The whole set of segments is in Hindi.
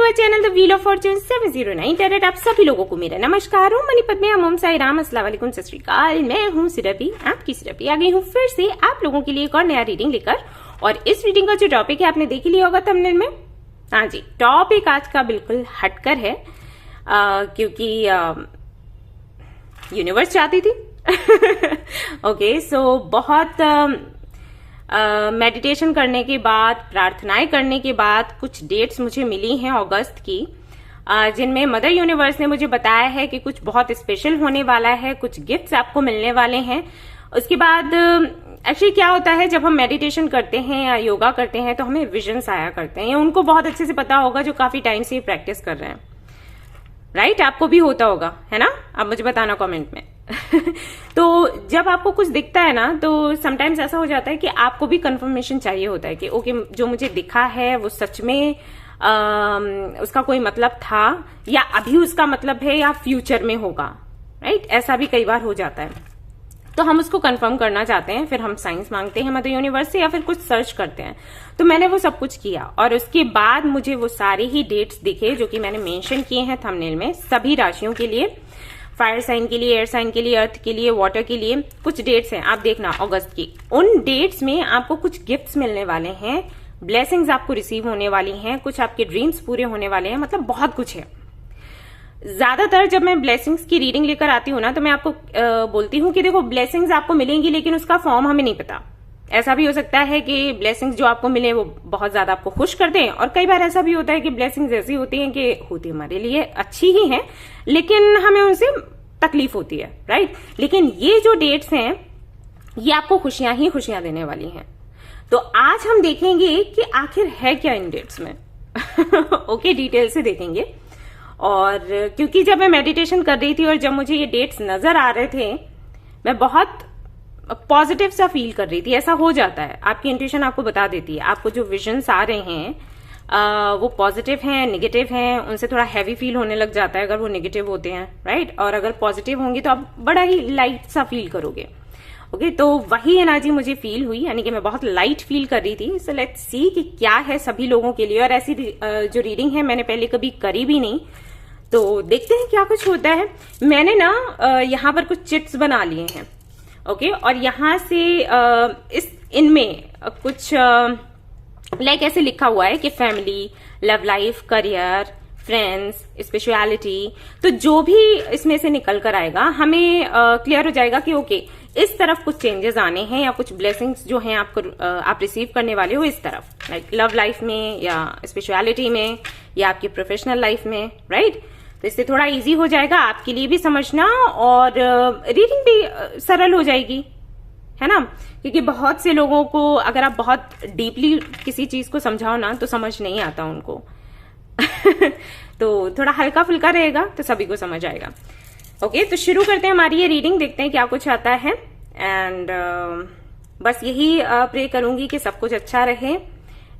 Our channel the wheel of Fortune 709 tarot. आप सभी लोगों को मेरा नमस्कार हूँ। मणिपत में ओम साई राम, अस्सलाम वालेकुम, सत श्री अकाल। मैं हूँ सिरपी, आपकी सिरपी आ गई हूँ फिर से आप लोगों के लिए एक और नया रीडिंग लेकर। और इस रीडिंग का जो टॉपिक है आपने देख ही लिया होगा थंबनेल में। हाँ जी, टॉपिक आज का बिल्कुल हटकर है क्योंकि यूनिवर्स चाहती थी। ओके, सो बहुत मेडिटेशन करने के बाद, प्रार्थनाएं करने के बाद कुछ डेट्स मुझे मिली हैं अगस्त की, जिनमें मदर यूनिवर्स ने मुझे बताया है कि कुछ बहुत स्पेशल होने वाला है, कुछ गिफ्ट्स आपको मिलने वाले हैं। उसके बाद एक्चुअली क्या होता है, जब हम मेडिटेशन करते हैं या योगा करते हैं तो हमें विजन्स आया करते हैं। उनको बहुत अच्छे से पता होगा जो काफी टाइम से प्रैक्टिस कर रहे हैं, राइट? आपको भी होता होगा, है ना? आप मुझे बताना कमेंट में। तो जब आपको कुछ दिखता है ना, तो समटाइम्स ऐसा हो जाता है कि आपको भी कंफर्मेशन चाहिए होता है कि ओके, जो मुझे दिखा है वो सच में उसका कोई मतलब था, या अभी उसका मतलब है, या फ्यूचर में होगा, राइट? ऐसा भी कई बार हो जाता है। तो हम उसको कंफर्म करना चाहते हैं, फिर हम साइंस मांगते हैं मदर यूनिवर्स से, या फिर कुछ सर्च करते हैं। तो मैंने वो सब कुछ किया और उसके बाद मुझे वो सारे ही डेट्स दिखे जो कि मैंने मेंशन किए हैं थंबनेल में, सभी राशियों के लिए, फायर साइन के लिए, एयर साइन के लिए, अर्थ के लिए, वाटर के लिए। कुछ डेट्स हैं, आप देखना अगस्त की। उन डेट्स में आपको कुछ गिफ्ट्स मिलने वाले हैं, ब्लेसिंग्स आपको रिसीव होने वाली हैं, कुछ आपके ड्रीम्स पूरे होने वाले हैं, मतलब बहुत कुछ है। ज्यादातर जब मैं ब्लेसिंग्स की रीडिंग लेकर आती हूँ ना, तो मैं आपको बोलती हूँ कि देखो, ब्लेसिंग्स आपको मिलेंगी लेकिन उसका फॉर्म हमें नहीं पता। ऐसा भी हो सकता है कि ब्लेसिंग्स जो आपको मिले वो बहुत ज्यादा आपको खुश कर दें, और कई बार ऐसा भी होता है कि ब्लेसिंग्स ऐसी होती हैं कि होती हमारे लिए अच्छी ही हैं लेकिन हमें उनसे तकलीफ होती है, राइट? लेकिन ये जो डेट्स हैं ये आपको खुशियां ही खुशियां देने वाली हैं। तो आज हम देखेंगे कि आखिर है क्या इन डेट्स में। ओके, डिटेल से देखेंगे। और क्योंकि जब मैं मेडिटेशन कर रही थी और जब मुझे ये डेट्स नजर आ रहे थे, मैं बहुत पॉजिटिव सा फील कर रही थी। ऐसा हो जाता है, आपकी इंट्यूशन आपको बता देती है। आपको जो विजन्स आ रहे हैं वो पॉजिटिव हैं, नेगेटिव हैं, उनसे थोड़ा हैवी फील होने लग जाता है अगर वो नेगेटिव होते हैं, राइट? और अगर पॉजिटिव होंगे तो आप बड़ा ही लाइट सा फील करोगे। ओके, तो वही एनर्जी मुझे फील हुई, यानी कि मैं बहुत लाइट फील कर रही थी। सो लेट्स सी कि क्या है सभी लोगों के लिए। और ऐसी जो रीडिंग है मैंने पहले कभी करी भी नहीं, तो देखते हैं क्या कुछ होता है। मैंने ना यहाँ पर कुछ चिट्स बना लिए हैं, ओके? और यहाँ से इनमें कुछ लाइक ऐसे लिखा हुआ है कि family, love life, career, friends, spirituality. तो जो भी इसमें से निकल कर आएगा हमें क्लियर हो जाएगा कि ओके, इस तरफ कुछ चेंजेस आने हैं, या कुछ ब्लेसिंग्स जो हैं आपको आप रिसीव करने वाले हो इस तरफ, लाइक लव लाइफ में, या स्पिरिचुअलिटी में, या आपकी प्रोफेशनल लाइफ में, राइट? तो इससे थोड़ा इजी हो जाएगा आपके लिए भी समझना, और रीडिंग भी सरल हो जाएगी, है ना? क्योंकि बहुत से लोगों को अगर आप बहुत डीपली किसी चीज को समझाओ ना तो समझ नहीं आता उनको। तो थोड़ा हल्का फुल्का रहेगा तो सभी को समझ आएगा। ओके, तो शुरू करते हैं हमारी ये रीडिंग, देखते हैं क्या कुछ आता है। एंड बस यही प्रे करूंगी कि सब कुछ अच्छा रहे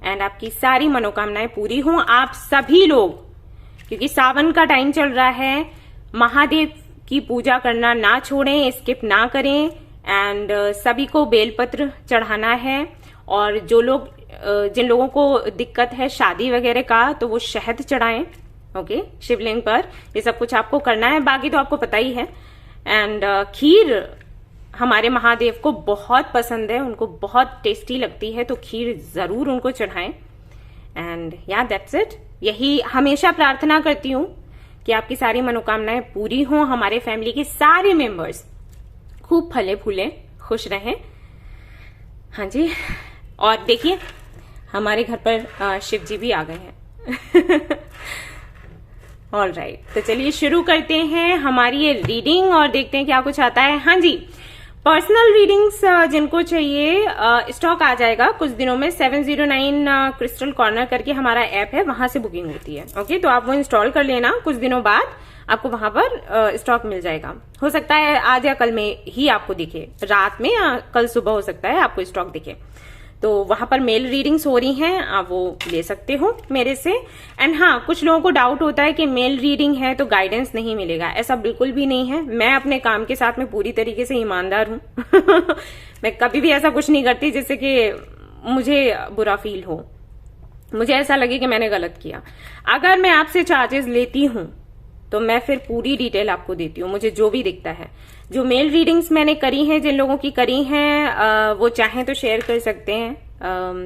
एंड आपकी सारी मनोकामनाएं पूरी हों। आप सभी लोग, क्योंकि सावन का टाइम चल रहा है, महादेव की पूजा करना ना छोड़ें, स्किप ना करें। एंड सभी को बेलपत्र चढ़ाना है। और जो लोग, जिन लोगों को दिक्कत है शादी वगैरह का, तो वो शहद चढ़ाएं, ओके, शिवलिंग पर। ये सब कुछ आपको करना है, बाकी तो आपको पता ही है। एंड खीर हमारे महादेव को बहुत पसंद है, उनको बहुत टेस्टी लगती है, तो खीर जरूर उनको चढ़ाएं। एंड या दैट्स इट। यही हमेशा प्रार्थना करती हूँ कि आपकी सारी मनोकामनाएं पूरी हों, हमारे फैमिली के सारे मेंबर्स खूब फले फूले खुश रहें। हाँ जी, और देखिए हमारे घर पर शिव जी भी आ गए हैं। ऑल राइट, तो चलिए शुरू करते हैं हमारी ये रीडिंग और देखते हैं क्या कुछ आता है। हाँ जी, पर्सनल रीडिंग्स जिनको चाहिए, स्टॉक आ जाएगा कुछ दिनों में। 709 क्रिस्टल कॉर्नर करके हमारा ऐप है, वहां से बुकिंग होती है, ओके? तो आप वो इंस्टॉल कर लेना, कुछ दिनों बाद आपको वहां पर स्टॉक मिल जाएगा। हो सकता है आज या कल में ही आपको दिखे, रात में या कल सुबह हो सकता है आपको स्टॉक दिखे। तो वहां पर मेल रीडिंग्स हो रही हैं, आप वो ले सकते हो मेरे से। एंड हाँ, कुछ लोगों को डाउट होता है कि मेल रीडिंग है तो गाइडेंस नहीं मिलेगा। ऐसा बिल्कुल भी नहीं है। मैं अपने काम के साथ में पूरी तरीके से ईमानदार हूँ। मैं कभी भी ऐसा कुछ नहीं करती जिससे कि मुझे बुरा फील हो। मुझे ऐसा लगे कि मैंने गलत किया, अगर मैं आपसे चार्जेस लेती हूं तो मैं फिर पूरी डिटेल आपको देती हूँ, मुझे जो भी दिखता है। जो मेल रीडिंग्स मैंने करी हैं, जिन लोगों की करी हैं, वो चाहें तो शेयर कर सकते हैं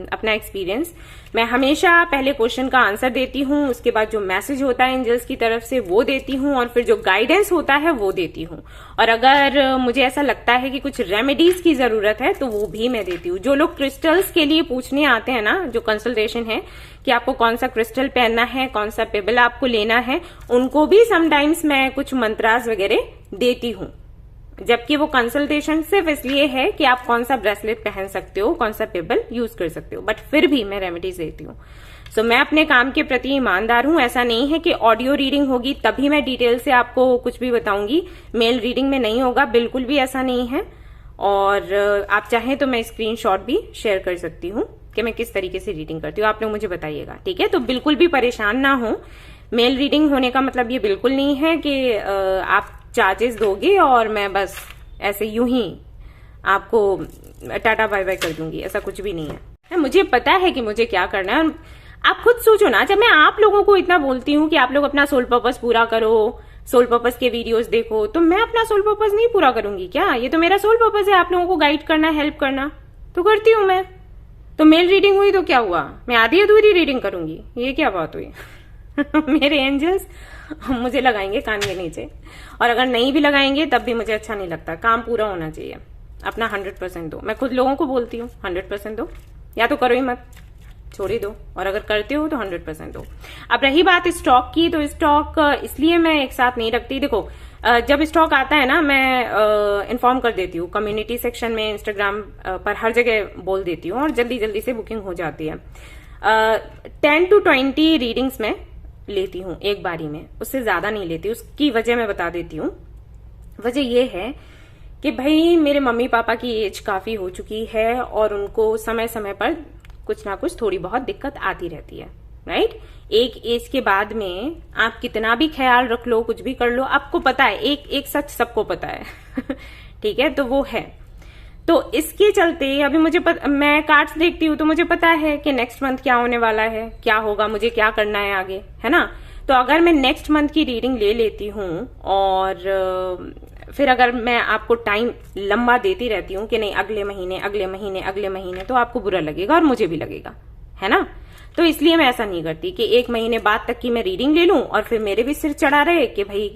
अपना एक्सपीरियंस। मैं हमेशा पहले क्वेश्चन का आंसर देती हूँ, उसके बाद जो मैसेज होता है एंजल्स की तरफ से वो देती हूँ, और फिर जो गाइडेंस होता है वो देती हूँ। और अगर मुझे ऐसा लगता है कि कुछ रेमेडीज की जरूरत है तो वो भी मैं देती हूँ। जो लोग क्रिस्टल्स के लिए पूछने आते हैं ना, जो कंसल्टेशन है कि आपको कौन सा क्रिस्टल पहनना है, कौन सा पेबल आपको लेना है, उनको भी समटाइम्स मैं कुछ मंत्रास वगैरह देती हूँ। जबकि वो कंसल्टेशन सिर्फ इसलिए है कि आप कौन सा ब्रेसलेट पहन सकते हो, कौन सा पेबल यूज कर सकते हो, बट फिर भी मैं रेमेडीज देती हूँ। सो मैं अपने काम के प्रति ईमानदार हूं। ऐसा नहीं है कि ऑडियो रीडिंग होगी तभी मैं डिटेल से आपको कुछ भी बताऊंगी, मेल रीडिंग में नहीं होगा, बिल्कुल भी ऐसा नहीं है। और आप चाहें तो मैं स्क्रीनशॉट भी शेयर कर सकती हूँ कि मैं किस तरीके से रीडिंग करती हूँ, आप लोग मुझे बताइएगा, ठीक है। तो बिल्कुल भी परेशान ना हो। मेल रीडिंग होने का मतलब ये बिल्कुल नहीं है कि आप चार्जेस दोगे और मैं बस ऐसे यूं ही आपको टाटा बाय बाय कर दूंगी, ऐसा कुछ भी नहीं है। मुझे पता है कि मुझे क्या करना है। आप खुद सोचो ना, जब मैं आप लोगों को इतना बोलती हूँ कि आप लोग अपना सोल पर्पस पूरा करो, सोल पर्पस के वीडियोस देखो, तो मैं अपना सोल पर्पस नहीं पूरा करूंगी क्या? ये तो मेरा सोल पर्पस है, आप लोगों को गाइड करना, हेल्प करना, तो करती हूँ मैं। तो मेल रीडिंग हुई तो क्या हुआ, मैं आधी अधूरी रीडिंग करूंगी? ये क्या बात हुई? मेरे एंजल्स मुझे लगाएंगे कान के नीचे, और अगर नहीं भी लगाएंगे तब भी मुझे अच्छा नहीं लगता। काम पूरा होना चाहिए, अपना 100% दो। मैं खुद लोगों को बोलती हूँ 100% दो, या तो करो ही मत, छोड़ ही दो, और अगर करते हो तो 100% दो। अब रही बात स्टॉक की, तो स्टॉक इसलिए मैं एक साथ नहीं रखती। देखो, जब स्टॉक आता है ना, मैं इन्फॉर्म कर देती हूँ कम्युनिटी सेक्शन में, इंस्टाग्राम पर, हर जगह बोल देती हूँ, और जल्दी जल्दी से बुकिंग हो जाती है। 10 to 20 रीडिंग्स में लेती हूँ एक बारी में, उससे ज्यादा नहीं लेती। उसकी वजह मैं बता देती हूँ। वजह यह है कि भाई मेरे मम्मी पापा की एज काफी हो चुकी है, और उनको समय समय पर कुछ ना कुछ थोड़ी बहुत दिक्कत आती रहती है, राइट। एक एज के बाद में आप कितना भी ख्याल रख लो, कुछ भी कर लो, आपको पता है, एक सच सबको पता है ठीक है, तो वो है। तो इसके चलते अभी मैं कार्ड्स देखती हूँ तो मुझे पता है कि नेक्स्ट मंथ क्या होने वाला है, क्या होगा, मुझे क्या करना है आगे, है ना। तो अगर मैं नेक्स्ट मंथ की रीडिंग ले लेती हूँ, और फिर अगर मैं आपको टाइम लंबा देती रहती हूँ कि नहीं अगले महीने अगले महीने अगले महीने, तो आपको बुरा लगेगा और मुझे भी लगेगा, है ना। तो इसलिए मैं ऐसा नहीं करती कि एक महीने बाद तक की मैं रीडिंग ले लूं और फिर मेरे भी सिर चढ़ा रहे कि भाई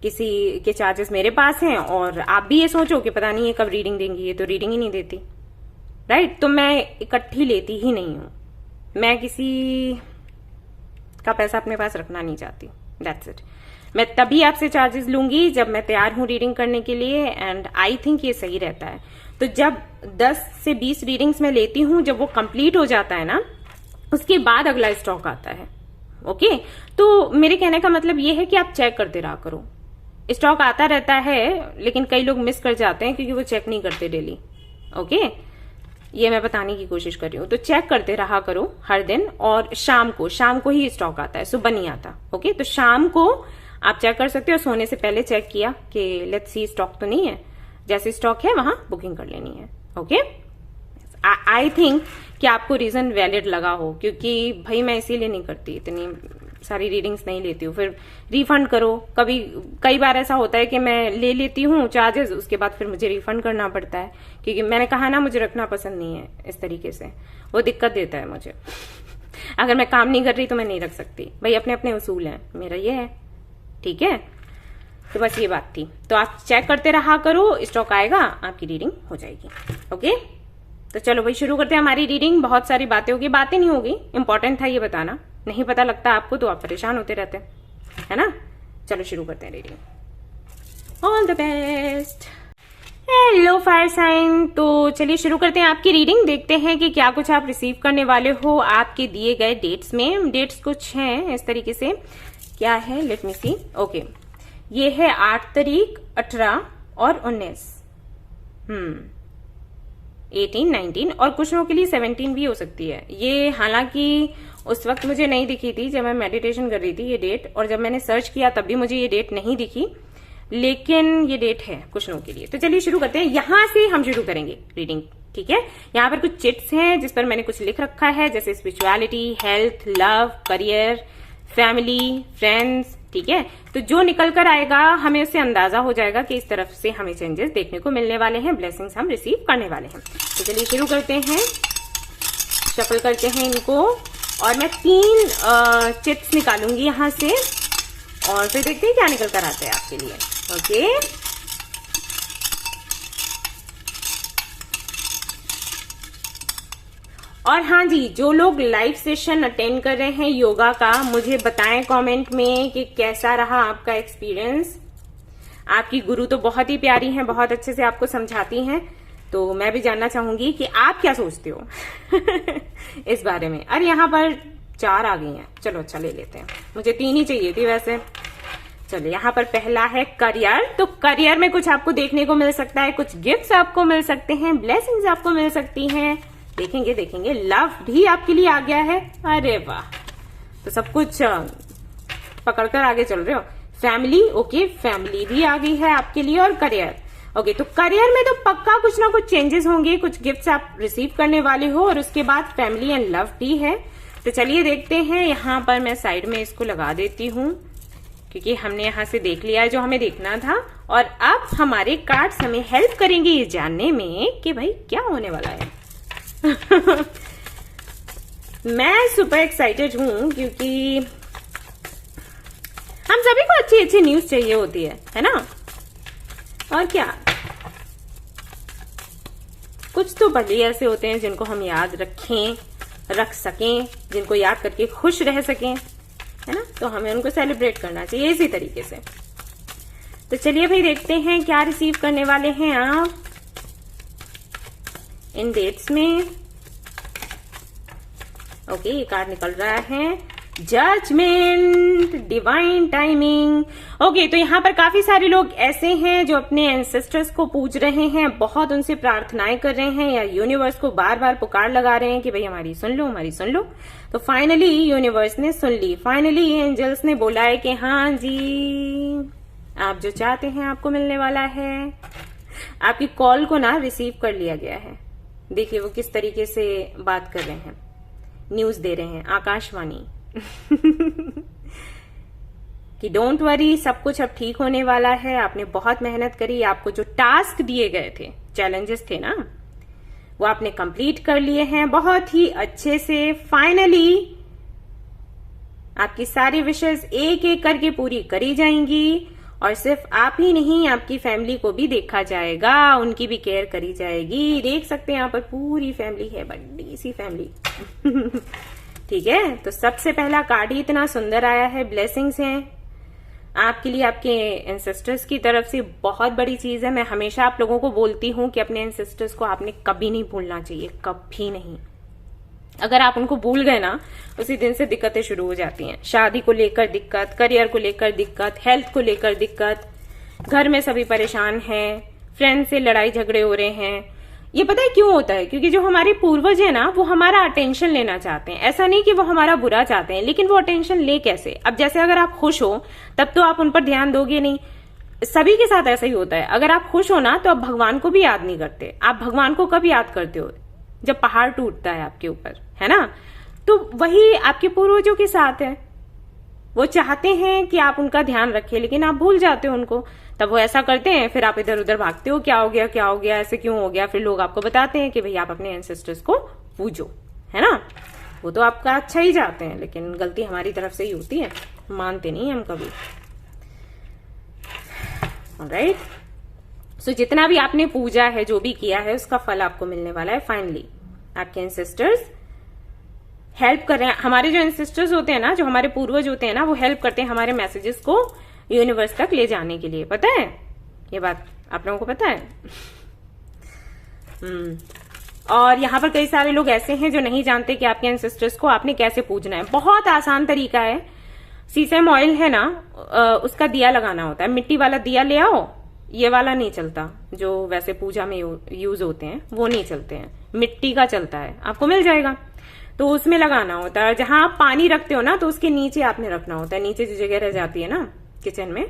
किसी के चार्जेस मेरे पास हैं, और आप भी ये सोचो कि पता नहीं ये कब रीडिंग देंगी, ये तो रीडिंग ही नहीं देती, राइट। तो मैं इकट्ठी लेती ही नहीं हूं, मैं किसी का पैसा अपने पास रखना नहीं चाहती, दैट्स इट। मैं तभी आपसे चार्जेस लूंगी जब मैं तैयार हूं रीडिंग करने के लिए, एंड आई थिंक ये सही रहता है। तो जब 10 से 20 रीडिंग्स में लेती हूं, जब वो कंप्लीट हो जाता है ना, उसके बाद अगला स्टॉक आता है, ओके। तो मेरे कहने का मतलब ये है कि आप चेक करते रहा करो। स्टॉक आता रहता है, लेकिन कई लोग मिस कर जाते हैं क्योंकि वो चेक नहीं करते डेली, ओके। ये मैं बताने की कोशिश कर रही हूँ। तो चेक करते रहा करो हर दिन, और शाम को ही स्टॉक आता है, सुबह नहीं आता, ओके। तो शाम को आप चेक कर सकते हो, सोने से पहले चेक किया कि लेट्स सी स्टॉक तो नहीं है, जैसे स्टॉक है वहां बुकिंग कर लेनी है, ओके। आई थिंक कि आपको रीजन वैलिड लगा हो, क्योंकि भाई मैं इसीलिए नहीं करती, इतनी सारी रीडिंग्स नहीं लेती हूँ, फिर रिफंड करो। कई बार ऐसा होता है कि मैं ले लेती हूँ चार्जेस, उसके बाद फिर मुझे रिफंड करना पड़ता है, क्योंकि मैंने कहा ना मुझे रखना पसंद नहीं है इस तरीके से, वो दिक्कत देता है मुझे। अगर मैं काम नहीं कर रही तो मैं नहीं रख सकती, भाई अपने अपने उसूल हैं, मेरा ये है, ठीक है। तो बस ये बात थी। तो आप चेक करते रहा करो, स्टॉक आएगा आपकी रीडिंग हो जाएगी, ओके। तो चलो भाई शुरू करते हैं हमारी रीडिंग। बहुत सारी बातें होगी, बातें नहीं होगी, इंपॉर्टेंट था ये बताना, नहीं पता लगता आपको तो आप परेशान होते रहते हैं, है ना। चलो शुरू करते हैं reading. All the best. Hello fire sign. तो चलिए शुरू करते हैं आपकी रीडिंग, देखते हैं कि क्या कुछ आप रिसीव करने वाले हो आपके दिए गए डेट्स में। डेट्स कुछ हैं इस तरीके से, क्या है लेट मी सी, ओके। ये है 8 तारीख, 18 और 19, 18, 19, और कुछ लोगों के लिए 17 भी हो सकती है। ये हालांकि उस वक्त मुझे नहीं दिखी थी जब मैं मेडिटेशन कर रही थी ये डेट, और जब मैंने सर्च किया तब भी मुझे ये डेट नहीं दिखी, लेकिन ये डेट है कुछ लोगों के लिए। तो चलिए शुरू करते हैं, यहां से हम शुरू करेंगे रीडिंग, ठीक है। यहाँ पर कुछ चिट्स हैं जिस पर मैंने कुछ लिख रखा है, जैसे spirituality, health, love, career, family, friends, ठीक है। तो जो निकल कर आएगा हमें उससे अंदाजा हो जाएगा कि इस तरफ से हमें चेंजेस देखने को मिलने वाले हैं, ब्लेसिंग्स हम रिसीव करने वाले हैं। तो चलिए शुरू करते हैं, शफल करते हैं इनको, और मैं 3 चिट्स निकालूंगी यहाँ से और फिर देखते हैं क्या निकल कर आता है आपके लिए। ओके, और हाँ जी, जो लोग लाइव सेशन अटेंड कर रहे हैं योगा का, मुझे बताएं कमेंट में कि कैसा रहा आपका एक्सपीरियंस। आपकी गुरु तो बहुत ही प्यारी हैं, बहुत अच्छे से आपको समझाती हैं, तो मैं भी जानना चाहूंगी कि आप क्या सोचते हो इस बारे में। अरे यहाँ पर 4 आ गई हैं, चलो अच्छा ले लेते हैं, मुझे 3 ही चाहिए थी वैसे। चलिए, यहाँ पर पहला है करियर। तो करियर में कुछ आपको देखने को मिल सकता है, कुछ गिफ्ट्स आपको मिल सकते हैं, ब्लेसिंग्स आपको मिल सकती हैं, देखेंगे देखेंगे। लव भी आपके लिए आ गया है, अरे वाह, तो सब कुछ पकड़कर आगे चल रहे हो। फैमिली, ओके, फैमिली भी आ गई है आपके लिए, और करियर, ओके। तो करियर में तो पक्का कुछ ना कुछ चेंजेस होंगे, कुछ गिफ्ट्स आप रिसीव करने वाले हो, और उसके बाद फैमिली एंड लव भी है। तो चलिए देखते हैं, यहाँ पर मैं साइड में इसको लगा देती हूँ क्योंकि हमने यहाँ से देख लिया है जो हमें देखना था, और अब हमारे कार्ड्स हमें हेल्प करेंगे ये जानने में कि भाई क्या होने वाला है मैं सुपर एक्साइटेड हूं क्योंकि हम सभी को अच्छी अच्छी न्यूज चाहिए होती है ना। और क्या, कुछ तो पल ऐसे होते हैं जिनको हम याद रख सकें, जिनको याद करके खुश रह सकें, है ना। तो हमें उनको सेलिब्रेट करना चाहिए इसी तरीके से। तो चलिए भाई देखते हैं क्या रिसीव करने वाले हैं आप इन डेट्स में। ओके, ये कार्ड निकल रहा है, जजमेंट, डिवाइन टाइमिंग। ओके, तो यहाँ पर काफी सारे लोग ऐसे हैं जो अपने एंसेस्टर्स को पूज रहे हैं, बहुत उनसे प्रार्थनाएं कर रहे हैं, या यूनिवर्स को बार बार पुकार लगा रहे हैं कि भाई हमारी सुन लो, हमारी सुन लो। तो फाइनली यूनिवर्स ने सुन ली, फाइनली एंजल्स ने बोला है कि हाँ जी, आप जो चाहते हैं आपको मिलने वाला है। आपकी कॉल को ना रिसीव कर लिया गया है। देखिए वो किस तरीके से बात कर रहे हैं, न्यूज दे रहे हैं, आकाशवाणी कि डोंट वरी, सब कुछ अब ठीक होने वाला है। आपने बहुत मेहनत करी, आपको जो टास्क दिए गए थे, चैलेंजेस थे ना, वो आपने कंप्लीट कर लिए हैं बहुत ही अच्छे से। फाइनली आपकी सारी विशेष एक एक करके पूरी करी जाएंगी, और सिर्फ आप ही नहीं, आपकी फैमिली को भी देखा जाएगा, उनकी भी केयर करी जाएगी। देख सकते हैं यहाँ पर पूरी फैमिली है, बड़ी सी फैमिली ठीक है। तो सबसे पहला कार्ड ही इतना सुंदर आया है, ब्लेसिंग्स हैं आपके लिए, आपके एंसेस्टर्स की तरफ से। बहुत बड़ी चीज है। मैं हमेशा आप लोगों को बोलती हूँ कि अपने एंसेस्टर्स को आपने कभी नहीं भूलना चाहिए, कभी नहीं। अगर आप उनको भूल गए ना, उसी दिन से दिक्कतें शुरू हो जाती हैं। शादी को लेकर दिक्कत, करियर को लेकर दिक्कत, हेल्थ को लेकर दिक्कत, घर में सभी परेशान हैं, फ्रेंड से लड़ाई झगड़े हो रहे हैं। ये पता है क्यों होता है? क्योंकि जो हमारे पूर्वज है ना, वो हमारा अटेंशन लेना चाहते हैं। ऐसा नहीं कि वो हमारा बुरा चाहते हैं, लेकिन वो अटेंशन ले कैसे? अब जैसे अगर आप खुश हो तब तो आप उन पर ध्यान दोगे नहीं, सभी के साथ ऐसा ही होता है। अगर आप खुश हो ना तो आप भगवान को भी याद नहीं करते। आप भगवान को कब याद करते हो? जब पहाड़ टूटता है आपके ऊपर, है ना। तो वही आपके पूर्वजों के साथ है, वो चाहते हैं कि आप उनका ध्यान रखें, लेकिन आप भूल जाते हो उनको। तब वो ऐसा करते हैं, फिर आप इधर उधर भागते हो, क्या हो गया क्या हो गया, ऐसे क्यों हो गया। फिर लोग आपको बताते हैं कि भाई आप अपने एंसेस्टर्स को पूजो, है ना। वो तो आपका अच्छा ही चाहते हैं, लेकिन गलती हमारी तरफ से ही होती है, मानते नहीं हम कभी। ऑलराइट, सो जितना भी आपने पूजा है, जो भी किया है, उसका फल आपको मिलने वाला है। फाइनली आपके एंसेस्टर्स हेल्प कर रहे हैं। हमारे जो एंसेस्टर्स होते हैं ना, जो हमारे पूर्वज होते हैं ना, वो हेल्प करते हैं हमारे मैसेजेस को यूनिवर्स तक ले जाने के लिए। पता है ये बात? आप लोगों को पता है? और यहाँ पर कई सारे लोग ऐसे हैं जो नहीं जानते कि आपके एंसेस्टर्स को आपने कैसे पूजना है। बहुत आसान तरीका है। सीसम ऑयल है ना, उसका दिया लगाना होता है। मिट्टी वाला दिया ले आओ, ये वाला नहीं चलता, जो वैसे पूजा में यूज होते हैं वो नहीं चलते हैं, मिट्टी का चलता है, आपको मिल जाएगा। तो उसमें लगाना होता है। जहां आप पानी रखते हो ना, तो उसके नीचे आपने रखना होता है, नीचे जो जगह रह जाती है ना किचन में,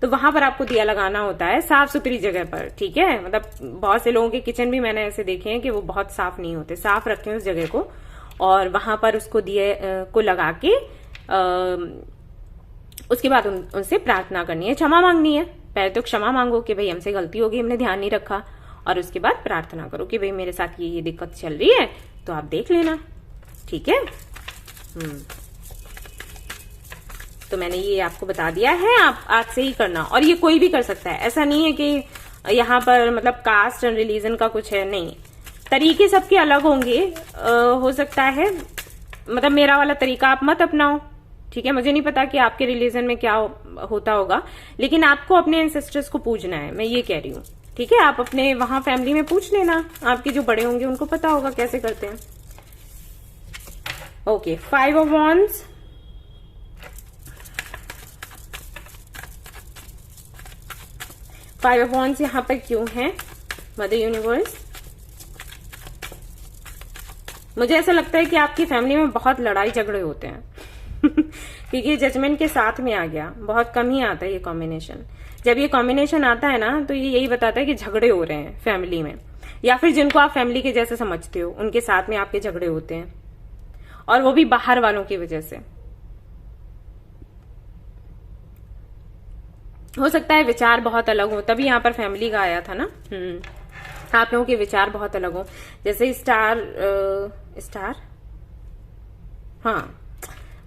तो वहां पर आपको दिया लगाना होता है साफ सुथरी जगह पर, ठीक है। मतलब बहुत से लोगों के किचन भी मैंने ऐसे देखे हैं कि वो बहुत साफ नहीं होते। साफ रखें उस जगह को और वहां पर उसको दिए को लगा के उसके बाद उनसे प्रार्थना करनी है, क्षमा मांगनी है। पहले तो क्षमा मांगो कि भाई हमसे गलती होगी, हमने ध्यान नहीं रखा, और उसके बाद प्रार्थना करो कि भाई मेरे साथ ये दिक्कत चल रही है तो आप देख लेना, ठीक है। तो मैंने ये आपको बता दिया है, आप आज से ही करना। और ये कोई भी कर सकता है, ऐसा नहीं है कि यहाँ पर मतलब कास्ट एंड रिलीजन का कुछ है, नहीं। तरीके सबके अलग होंगे, हो सकता है मतलब मेरा वाला तरीका आप मत अपनाओ, ठीक है। मुझे नहीं पता कि आपके रिलीजन में क्या होता होगा, लेकिन आपको अपने एंसेस्टर्स को पूजना है, मैं ये कह रही हूँ, ठीक है। आप अपने वहां फैमिली में पूछ लेना, आपके जो बड़े होंगे उनको पता होगा कैसे करते हैं। ओके, 5 ऑफ वॉन्ड्स, यहाँ पर क्यों है मदर यूनिवर्स? मुझे ऐसा लगता है कि आपकी फैमिली में बहुत लड़ाई झगड़े होते हैं क्योंकि जजमेंट के साथ में आ गया, बहुत कम ही आता है ये कॉम्बिनेशन। जब ये कॉम्बिनेशन आता है ना तो ये यही बताता है कि झगड़े हो रहे हैं फैमिली में, या फिर जिनको आप फैमिली के जैसे समझते हो उनके साथ में आपके झगड़े होते हैं, और वो भी बाहर वालों की वजह से। हो सकता है विचार बहुत अलग हो, तभी यहाँ पर फैमिली का आया था ना। आप लोगों के विचार बहुत अलग हो, जैसे स्टार, हाँ,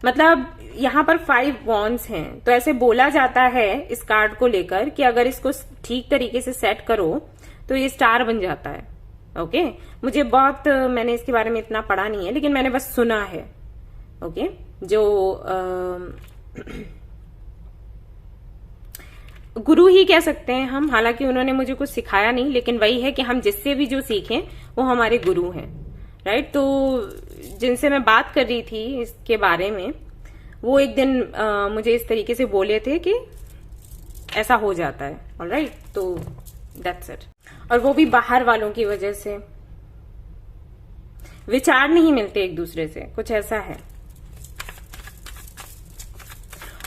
मतलब यहाँ पर 5 वॉन्ड्स हैं। तो ऐसे बोला जाता है इस कार्ड को लेकर कि अगर इसको ठीक तरीके से सेट करो तो ये स्टार बन जाता है। ओके, मुझे बहुत मैंने इसके बारे में इतना पढ़ा नहीं है, लेकिन मैंने बस सुना है। ओके, जो गुरु ही कह सकते हैं हम, हालांकि उन्होंने मुझे कुछ सिखाया नहीं, लेकिन वही है कि हम जिससे भी जो सीखें वो हमारे गुरु हैं, राइट। तो जिनसे मैं बात कर रही थी इसके बारे में, वो एक दिन मुझे इस तरीके से बोले थे कि ऐसा हो जाता है, ऑलराइट। तो दैट्स इट। और वो भी बाहर वालों की वजह से, विचार नहीं मिलते एक दूसरे से, कुछ ऐसा है।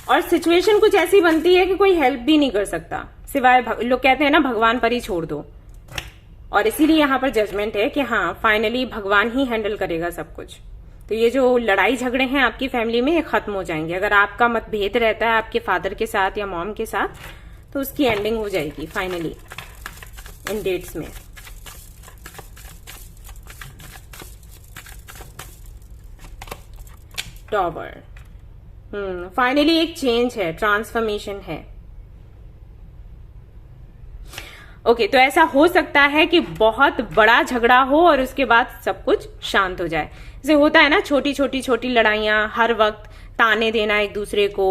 और सिचुएशन कुछ ऐसी बनती है कि कोई हेल्प भी नहीं कर सकता, सिवाय लोग कहते हैं ना भगवान पर ही छोड़ दो। और इसीलिए यहाँ पर जजमेंट है कि हाँ फाइनली भगवान ही हैंडल करेगा सब कुछ। तो ये जो लड़ाई झगड़े हैं आपकी फैमिली में, ये खत्म हो जाएंगे। अगर आपका मतभेद रहता है आपके फादर के साथ या मॉम के साथ, तो उसकी एंडिंग हो जाएगी फाइनली इन डेट्स में। टॉवर, फाइनली एक चेंज है, ट्रांसफॉर्मेशन है। ओके, तो ऐसा हो सकता है कि बहुत बड़ा झगड़ा हो और उसके बाद सब कुछ शांत हो जाए। जैसे होता है ना छोटी लड़ाइयां, हर वक्त ताने देना एक दूसरे को,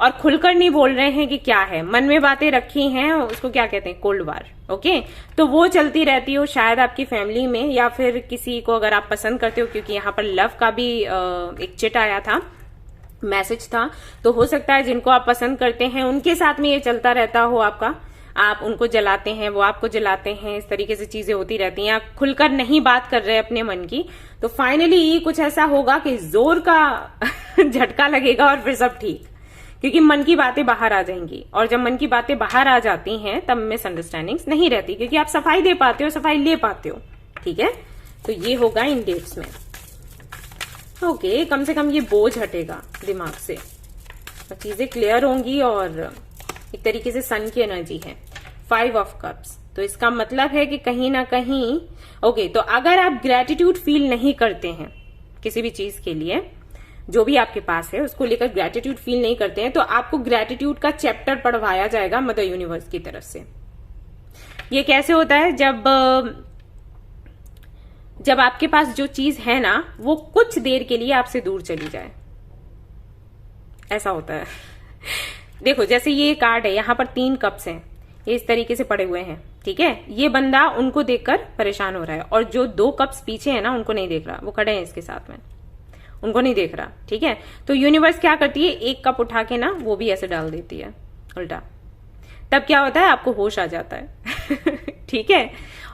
और खुलकर नहीं बोल रहे हैं कि क्या है, मन में बातें रखी हैं, उसको क्या कहते हैं, कोल्ड वार। ओके, तो वो चलती रहती हो शायद आपकी फैमिली में, या फिर किसी को अगर आप पसंद करते हो, क्योंकि यहाँ पर लव का भी एक चिट आया था, मैसेज था। तो हो सकता है जिनको आप पसंद करते हैं उनके साथ में ये चलता रहता हो आपका, आप उनको जलाते हैं, वो आपको जलाते हैं, इस तरीके से चीजें होती रहती हैं। आप खुलकर नहीं बात कर रहे अपने मन की, तो फाइनली कुछ ऐसा होगा कि जोर का झटका लगेगा और फिर सब ठीक, क्योंकि मन की बातें बाहर आ जाएंगी। और जब मन की बातें बाहर आ जाती हैं तब मिसअंडरस्टैंडिंग्स नहीं रहती, क्योंकि आप सफाई दे पाते हो, सफाई ले पाते हो, ठीक है। तो ये होगा इन डेट्स में। ओके, कम से कम ये बोझ हटेगा दिमाग से, चीजें क्लियर होंगी, और एक तरीके से सन की एनर्जी है। 5 ऑफ कप्स, तो इसका मतलब है कि कहीं ना कहीं ओके, तो अगर आप ग्रेटिट्यूड फील नहीं करते हैं किसी भी चीज के लिए, जो भी आपके पास है उसको लेकर ग्रेटिट्यूड फील नहीं करते हैं, तो आपको ग्रेटिट्यूड का चैप्टर पढ़वाया जाएगा मदर यूनिवर्स की तरफ से। ये कैसे होता है, जब आपके पास जो चीज है ना वो कुछ देर के लिए आपसे दूर चली जाए, ऐसा होता है। देखो जैसे ये कार्ड है, यहाँ पर 3 कप्स हैं, ये इस तरीके से पड़े हुए हैं, ठीक है। ये बंदा उनको देखकर परेशान हो रहा है, और जो 2 कप्स पीछे है ना उनको नहीं देख रहा, वो खड़े हैं इसके साथ में, उनको नहीं देख रहा, ठीक है। तो यूनिवर्स क्या करती है, एक कप उठा के ना वो भी ऐसे डाल देती है उल्टा। तब क्या होता है, आपको होश आ जाता है ठीक है,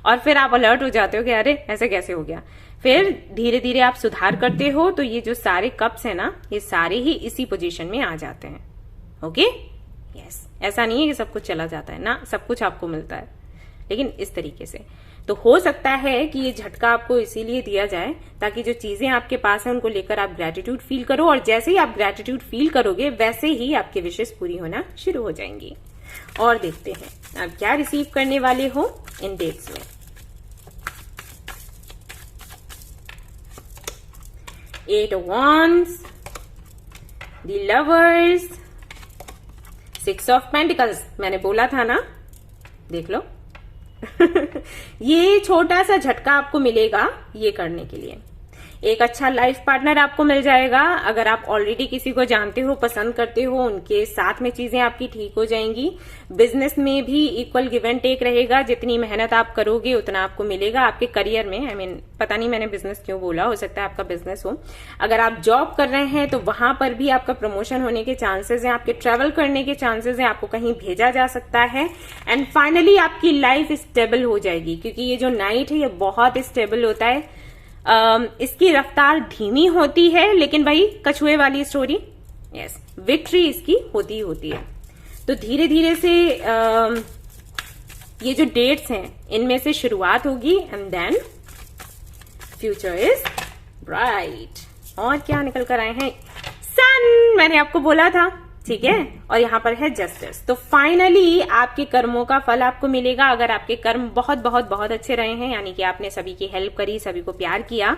और फिर आप अलर्ट हो जाते हो कि अरे ऐसे कैसे हो गया। फिर धीरे धीरे आप सुधार करते हो, तो ये जो सारे कप्स है ना, ये सारे ही इसी पोजीशन में आ जाते हैं। ओके, यस, ऐसा नहीं है कि सब कुछ चला जाता है ना, सब कुछ आपको मिलता है, लेकिन इस तरीके से। तो हो सकता है कि ये झटका आपको इसीलिए दिया जाए ताकि जो चीजें आपके पास हैं उनको लेकर आप ग्रेटिट्यूड फील करो, और जैसे ही आप ग्रेटिट्यूड फील करोगे वैसे ही आपके विशेष पूरी होना शुरू हो जाएंगी। और देखते हैं आप क्या रिसीव करने वाले हो इन डेट्स में। 8 of Wands, The Lovers, 6 of Pentacles, मैंने बोला था ना, देख लो। ये छोटा सा झटका आपको मिलेगा ये करने के लिए। एक अच्छा लाइफ पार्टनर आपको मिल जाएगा। अगर आप ऑलरेडी किसी को जानते हो, पसंद करते हो, उनके साथ में चीजें आपकी ठीक हो जाएंगी। बिजनेस में भी इक्वल गिव एंड टेक रहेगा, जितनी मेहनत आप करोगे उतना आपको मिलेगा। आपके करियर में पता नहीं मैंने बिजनेस क्यों बोला, हो सकता है आपका बिजनेस हो। अगर आप जॉब कर रहे हैं तो वहां पर भी आपका प्रमोशन होने के चांसेस हैं, आपके ट्रेवल करने के चांसेस हैं, आपको कहीं भेजा जा सकता है। एंड फाइनली आपकी लाइफ स्टेबल हो जाएगी, क्योंकि ये जो नाइट है ये बहुत स्टेबल होता है। इसकी रफ्तार धीमी होती है, लेकिन भाई कछुए वाली स्टोरी, यस, विक्ट्री इसकी होती है। तो धीरे धीरे से ये जो डेट्स हैं इनमें से शुरुआत होगी, and then future is bright. और क्या निकल कर आए हैं, सन, मैंने आपको बोला था, ठीक है। और यहां पर है जस्टिस। तो फाइनली आपके कर्मों का फल आपको मिलेगा। अगर आपके कर्म बहुत बहुत बहुत अच्छे रहे हैं, यानी कि आपने सभी की हेल्प करी, सभी को प्यार किया,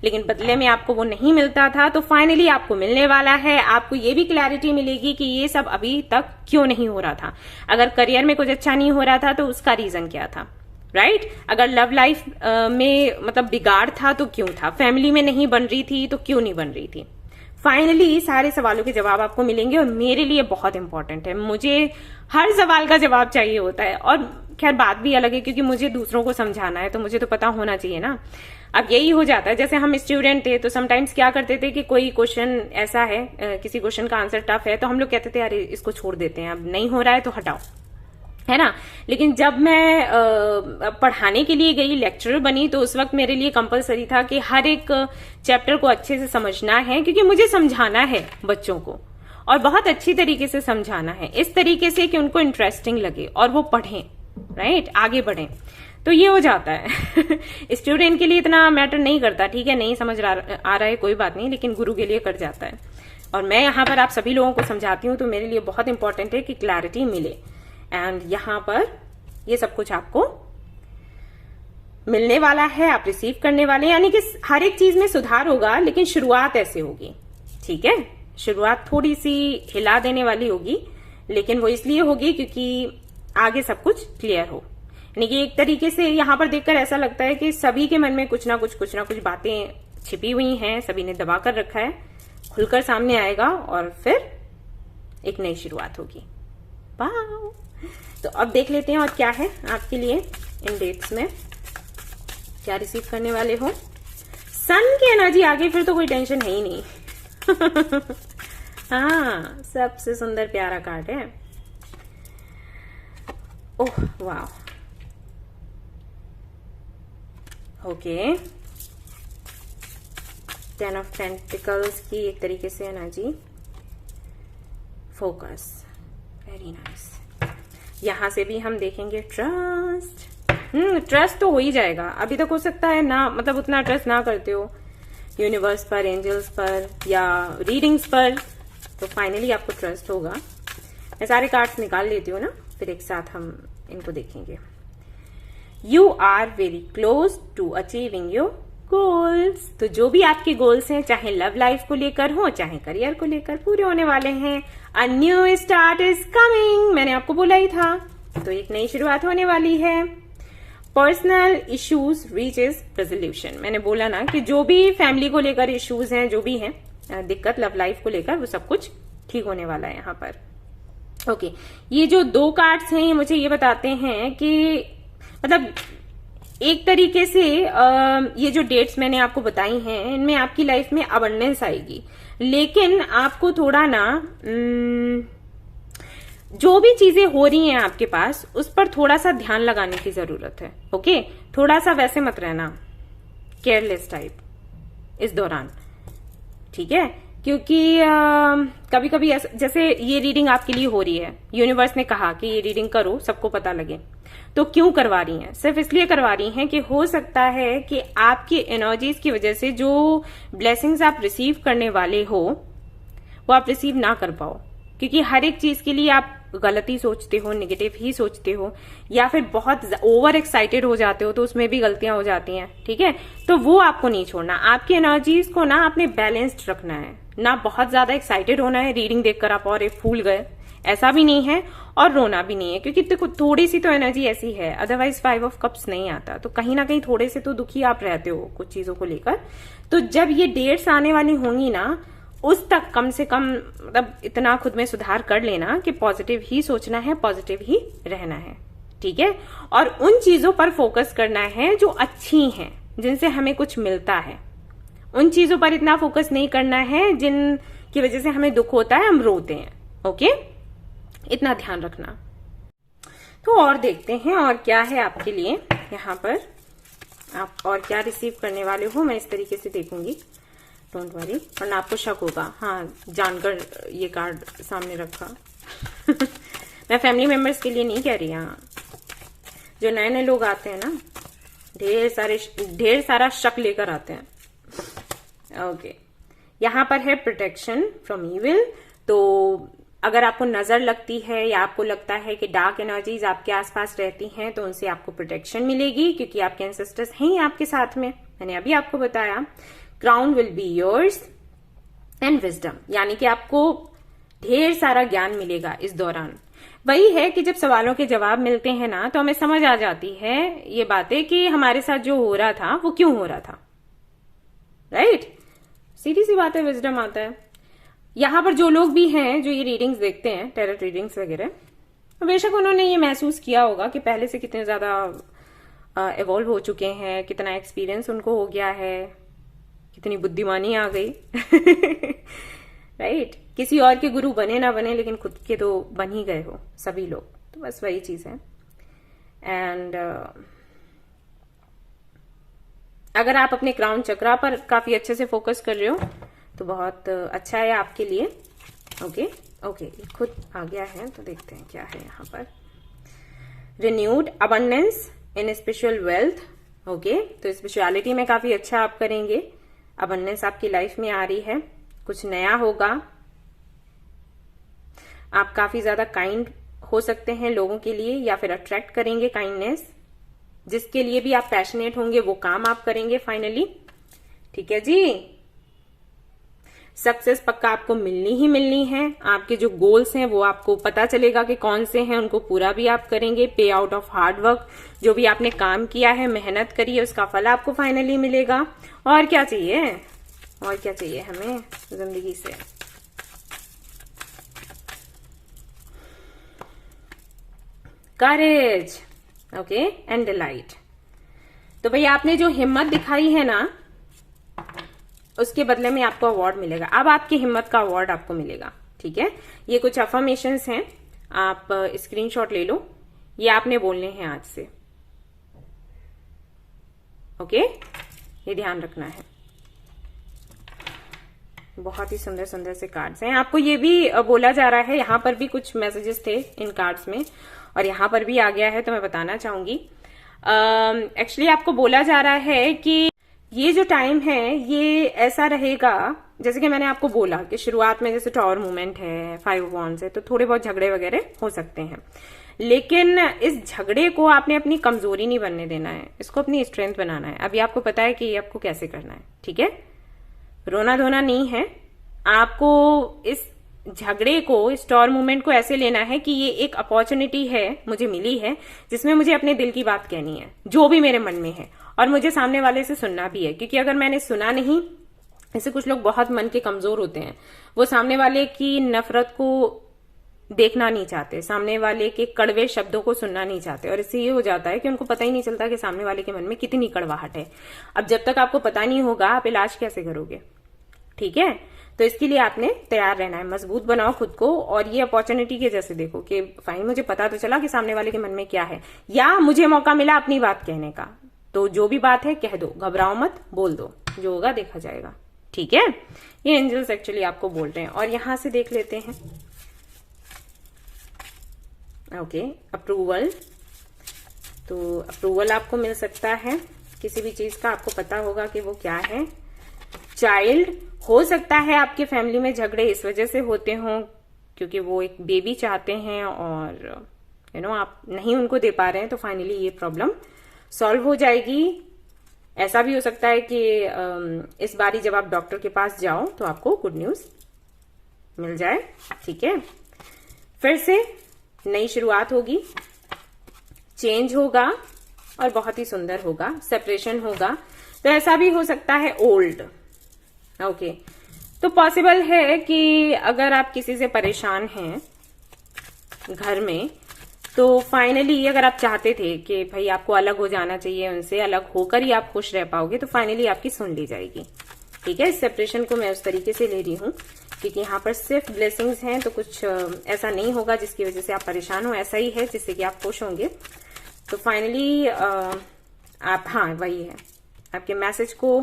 लेकिन बदले में आपको वो नहीं मिलता था, तो फाइनली आपको मिलने वाला है। आपको ये भी क्लैरिटी मिलेगी कि ये सब अभी तक क्यों नहीं हो रहा था। अगर करियर में कुछ अच्छा नहीं हो रहा था तो उसका रीजन क्या था, राइट? अगर लव लाइफ में मतलब बिगाड़ था तो क्यों था, फैमिली में नहीं बन रही थी तो क्यों नहीं बन रही थी। फाइनली सारे सवालों के जवाब आपको मिलेंगे, और मेरे लिए बहुत इंपॉर्टेंट है, मुझे हर सवाल का जवाब चाहिए होता है। और खैर बात भी अलग है, क्योंकि मुझे दूसरों को समझाना है, तो मुझे तो पता होना चाहिए ना। अब यही हो जाता है, जैसे हम स्टूडेंट थे तो समटाइम्स क्या करते थे कि कोई क्वेश्चन ऐसा है, किसी क्वेश्चन का आंसर टफ है, तो हम लोग कहते थे अरे इसको छोड़ देते हैं, अब नहीं हो रहा है तो हटाओ, है ना। लेकिन जब मैं पढ़ाने के लिए गई, लेक्चरर बनी, तो उस वक्त मेरे लिए कंपलसरी था कि हर एक चैप्टर को अच्छे से समझना है, क्योंकि मुझे समझाना है बच्चों को, और बहुत अच्छी तरीके से समझाना है, इस तरीके से कि उनको इंटरेस्टिंग लगे और वो पढ़ें, राइट, आगे बढ़ें। तो ये हो जाता है। स्टूडेंट के लिए इतना मैटर नहीं करता, ठीक है, नहीं समझ आ रहा है कोई बात नहीं, लेकिन गुरु के लिए कर जाता है। और मैं यहाँ पर आप सभी लोगों को समझाती हूँ, तो मेरे लिए बहुत इंपॉर्टेंट है कि क्लैरिटी मिले। एंड यहां पर ये सब कुछ आपको मिलने वाला है, आप रिसीव करने वाले हैं, यानी कि हर एक चीज में सुधार होगा, लेकिन शुरुआत ऐसे होगी, ठीक है। शुरुआत थोड़ी सी हिला देने वाली होगी, लेकिन वो इसलिए होगी क्योंकि आगे सब कुछ क्लियर हो। यानी कि एक तरीके से यहां पर देखकर ऐसा लगता है कि सभी के मन में कुछ ना कुछ बातें छिपी हुई हैं, सभी ने दबा कर रखा है, खुलकर सामने आएगा और फिर एक नई शुरुआत होगी। वाह! तो अब देख लेते हैं और क्या है आपके लिए इन डेट्स में, क्या रिसीव करने वाले हो। सन की एनर्जी आगे फिर तो कोई टेंशन है ही नहीं। हाँ, सबसे सुंदर प्यारा कार्ड है। ओह वाह, ओके। 10 ऑफ पेंटिकल्स की एक तरीके से एनर्जी, फोकस, वेरी नाइस। यहां से भी हम देखेंगे ट्रस्ट। ट्रस्ट तो हो ही जाएगा। अभी तक हो सकता है ना, मतलब उतना ट्रस्ट ना करते हो यूनिवर्स पर, एंजल्स पर या रीडिंग्स पर, तो फाइनली आपको ट्रस्ट होगा। मैं सारे कार्ड्स निकाल लेती हूँ ना, फिर एक साथ हम इनको देखेंगे। You are very close to achieving your goals. तो जो भी आपके गोल्स हैं, चाहे लव लाइफ को लेकर हो, चाहे करियर को लेकर, पूरे होने वाले हैं। A new start is coming, मैंने आपको बोला ही था। तो एक नई शुरुआत होने वाली है। पर्सनल इश्यूज रीचेस रेजोल्यूशन, मैंने बोला ना कि जो भी फैमिली को लेकर इश्यूज हैं, जो भी हैं दिक्कत लव लाइफ को लेकर, वो सब कुछ ठीक होने वाला है यहाँ पर। ओके, ये जो 2 कार्ड्स हैं ये मुझे ये बताते हैं कि मतलब एक तरीके से ये जो डेट्स मैंने आपको बताई हैं, इनमें आपकी लाइफ में अबंडेंस आएगी, लेकिन आपको थोड़ा ना जो भी चीजें हो रही हैं आपके पास, उस पर थोड़ा सा ध्यान लगाने की जरूरत है। ओके, थोड़ा सा वैसे मत रहना केयरलेस टाइप इस दौरान, ठीक है। क्योंकि कभी कभी जैसे ये रीडिंग आपके लिए हो रही है, यूनिवर्स ने कहा कि ये रीडिंग करो, सबको पता लगे, तो क्यों करवा रही हैं? सिर्फ इसलिए करवा रही हैं कि हो सकता है कि आपकी एनर्जीज की वजह से जो ब्लेसिंग्स आप रिसीव करने वाले हो वो आप रिसीव ना कर पाओ, क्योंकि हर एक चीज के लिए आप गलती सोचते हो, नेगेटिव ही सोचते हो, या फिर बहुत ओवर एक्साइटेड हो जाते हो, तो उसमें भी गलतियां हो जाती हैं। ठीक है, तो वो आपको नहीं छोड़ना। आपकी एनर्जीज को ना आपने बैलेंस्ड रखना है, ना बहुत ज्यादा एक्साइटेड होना है रीडिंग देखकर आप और फूल गए, ऐसा भी नहीं है, और रोना भी नहीं है, क्योंकि देखो थोड़ी सी तो एनर्जी ऐसी है, अदरवाइज 5 ऑफ कप्स नहीं आता। तो कहीं ना कहीं थोड़े से तो दुखी आप रहते हो कुछ चीजों को लेकर। तो जब ये डेट्स आने वाली होंगी ना, उस तक कम से कम मतलब इतना खुद में सुधार कर लेना कि पॉजिटिव ही सोचना है, पॉजिटिव ही रहना है। ठीक है, और उन चीजों पर फोकस करना है जो अच्छी हैं, जिनसे हमें कुछ मिलता है। उन चीजों पर इतना फोकस नहीं करना है जिनकी वजह से हमें दुख होता है, हम रोते हैं। ओके, इतना ध्यान रखना। तो और देखते हैं और क्या है आपके लिए यहाँ पर, आप और क्या रिसीव करने वाले हो। मैं इस तरीके से देखूंगी, डोंट वरी, वरना आपको शक होगा। हाँ, जानकर ये कार्ड सामने रखा। मैं फैमिली मेंबर्स के लिए नहीं कह रही। हाँ, जो नए नए लोग आते हैं ना, ढेर सारा शक लेकर आते हैं। ओके, यहाँ पर है प्रोटेक्शन फ्रॉम इविल। तो अगर आपको नजर लगती है या आपको लगता है कि डार्क एनर्जीज आपके आसपास रहती हैं, तो उनसे आपको प्रोटेक्शन मिलेगी, क्योंकि आपके एंसेस्टर्स हैं आपके साथ में। मैंने अभी आपको बताया, crown will be yours and wisdom, यानी कि आपको ढेर सारा ज्ञान मिलेगा इस दौरान। वही है कि जब सवालों के जवाब मिलते हैं ना, तो हमें समझ आ जाती है ये बातें कि हमारे साथ जो हो रहा था वो क्यों हो रहा था। राइट, सीधी सी बात है, विजडम आता है। यहां पर जो लोग भी हैं जो ये रीडिंग्स देखते हैं, टैरोट रीडिंग्स वगैरह, बेशक उन्होंने ये महसूस किया होगा कि पहले से कितने ज्यादा इवॉल्व हो चुके हैं, कितना एक्सपीरियंस उनको हो गया है, कितनी बुद्धिमानी आ गई। राइट, किसी और के गुरु बने ना बने, लेकिन खुद के तो बन ही गए हो सभी लोग। तो बस वही चीज है। एंड अगर आप अपने क्राउन चक्रा पर काफी अच्छे से फोकस कर रहे हो तो बहुत अच्छा है आपके लिए। ओके ओके, खुद आ गया है, तो देखते हैं क्या है यहाँ पर। Renewed abundance in spiritual wealth. Okay, तो स्पिरिचुअलिटी में काफी अच्छा आप करेंगे। अबंडेंस आपकी लाइफ में आ रही है, कुछ नया होगा। आप काफी ज्यादा काइंड हो सकते हैं लोगों के लिए, या फिर अट्रैक्ट करेंगे काइंडनेस। जिसके लिए भी आप पैशनेट होंगे वो काम आप करेंगे फाइनली। ठीक है जी, सक्सेस पक्का आपको मिलनी ही मिलनी है। आपके जो गोल्स हैं वो आपको पता चलेगा कि कौन से हैं, उनको पूरा भी आप करेंगे। पे आउट ऑफ हार्ड वर्क, जो भी आपने काम किया है, मेहनत करी है, उसका फल आपको फाइनली मिलेगा। और क्या चाहिए, और क्या चाहिए हमें जिंदगी से। करेज, ओके, एंड डिलाइट। तो भाई आपने जो हिम्मत दिखाई है ना, उसके बदले में आपको अवार्ड मिलेगा। अब आपकी हिम्मत का अवार्ड आपको मिलेगा। ठीक है, ये कुछ अफर्मेशंस हैं, आप स्क्रीनशॉट ले लो। ये आपने बोलने हैं आज से। ओके, ये ध्यान रखना है। बहुत ही सुंदर सुंदर से कार्ड्स हैं। आपको ये भी बोला जा रहा है, यहां पर भी कुछ मैसेजेस थे इन कार्ड्स में, और यहां पर भी आ गया है, तो मैं बताना चाहूंगी। एक्चुअली आपको बोला जा रहा है कि ये जो टाइम है ये ऐसा रहेगा, जैसे कि मैंने आपको बोला कि शुरुआत में जैसे टॉवर मूवमेंट है, 5 ऑफ वांड्स है, तो थोड़े बहुत झगड़े वगैरह हो सकते हैं, लेकिन इस झगड़े को आपने अपनी कमजोरी नहीं बनने देना है, इसको अपनी स्ट्रेंथ बनाना है। अभी आपको पता है कि ये आपको कैसे करना है। ठीक है, रोना धोना नहीं है, आपको इस झगड़े को, इस टॉवर मूवमेंट को ऐसे लेना है कि ये एक अपॉर्चुनिटी है, मुझे मिली है, जिसमें मुझे अपने दिल की बात कहनी है, जो भी मेरे मन में है, और मुझे सामने वाले से सुनना भी है। क्योंकि अगर मैंने सुना नहीं, ऐसे कुछ लोग बहुत मन के कमजोर होते हैं, वो सामने वाले की नफरत को देखना नहीं चाहते, सामने वाले के कड़वे शब्दों को सुनना नहीं चाहते, और इससे ये हो जाता है कि उनको पता ही नहीं चलता कि सामने वाले के मन में कितनी कड़वाहट है। अब जब तक आपको पता नहीं होगा, आप इलाज कैसे करोगे। ठीक है, तो इसके लिए आपने तैयार रहना है, मजबूत बनाओ खुद को, और ये अपॉर्चुनिटी के जैसे देखो कि फाइन, मुझे पता तो चला कि सामने वाले के मन में क्या है, या मुझे मौका मिला अपनी बात कहने का, तो जो भी बात है कह दो, घबराओ मत, बोल दो, जो होगा देखा जाएगा। ठीक है, ये एंजल्स एक्चुअली आपको बोल रहे हैं। और यहां से देख लेते हैं। ओके, अप्रूवल, तो अप्रूवल आपको मिल सकता है किसी भी चीज का, आपको पता होगा कि वो क्या है। चाइल्ड, हो सकता है आपके फैमिली में झगड़े इस वजह से होते हों क्योंकि वो एक बेबी चाहते हैं और आप नहीं उनको दे पा रहे हैं, तो फाइनली ये प्रॉब्लम सॉल्व हो जाएगी। ऐसा भी हो सकता है कि इस बारी जब आप डॉक्टर के पास जाओ तो आपको गुड न्यूज मिल जाए। ठीक है, फिर से नई शुरुआत होगी, चेंज होगा और बहुत ही सुंदर होगा, सेपरेशन होगा। तो ऐसा भी हो सकता है ओल्ड। ओके, तो पॉसिबल है कि अगर आप किसी से परेशान हैं घर में, तो फाइनली अगर आप चाहते थे कि भाई आपको अलग हो जाना चाहिए उनसे, अलग होकर ही आप खुश रह पाओगे, तो फाइनली आपकी सुन ली जाएगी। ठीक है, इस सेपरेशन को मैं उस तरीके से ले रही हूं क्योंकि यहाँ पर सिर्फ ब्लेसिंग्स हैं, तो कुछ ऐसा नहीं होगा जिसकी वजह से आप परेशान हो, ऐसा ही है जिससे कि आप खुश होंगे। तो फाइनली आप, हाँ वही है, आपके मैसेज को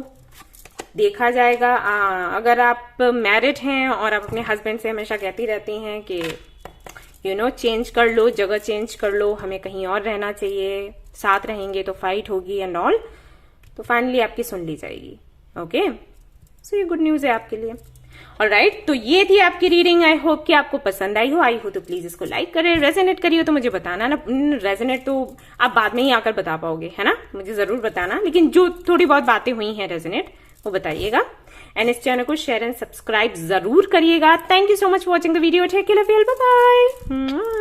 देखा जाएगा। अगर आप मैरिड हैं और आप अपने हस्बैंड से हमेशा कहती रहती हैं कि चेंज कर लो, जगह चेंज कर लो, हमें कहीं और रहना चाहिए, साथ रहेंगे तो फाइट होगी एंड ऑल, तो फाइनली आपकी सुन ली जाएगी। ओके, सो ये गुड न्यूज है आपके लिए। ऑलराइट, तो ये थी आपकी रीडिंग। आई होप कि आपको पसंद आई हो तो प्लीज इसको लाइक करें, रेजोनेट करिए तो मुझे बताना ना। रेजोनेट तो आप बाद में ही आकर बता पाओगे, है ना, मुझे जरूर बताना, लेकिन जो थोड़ी बहुत बातें हुई हैं रेजोनेट वो बताइएगा। एंड इस चैनल को शेयर एंड सब्सक्राइब जरूर करिएगा। Thank you so much watching the video, take care, love you, bye bye.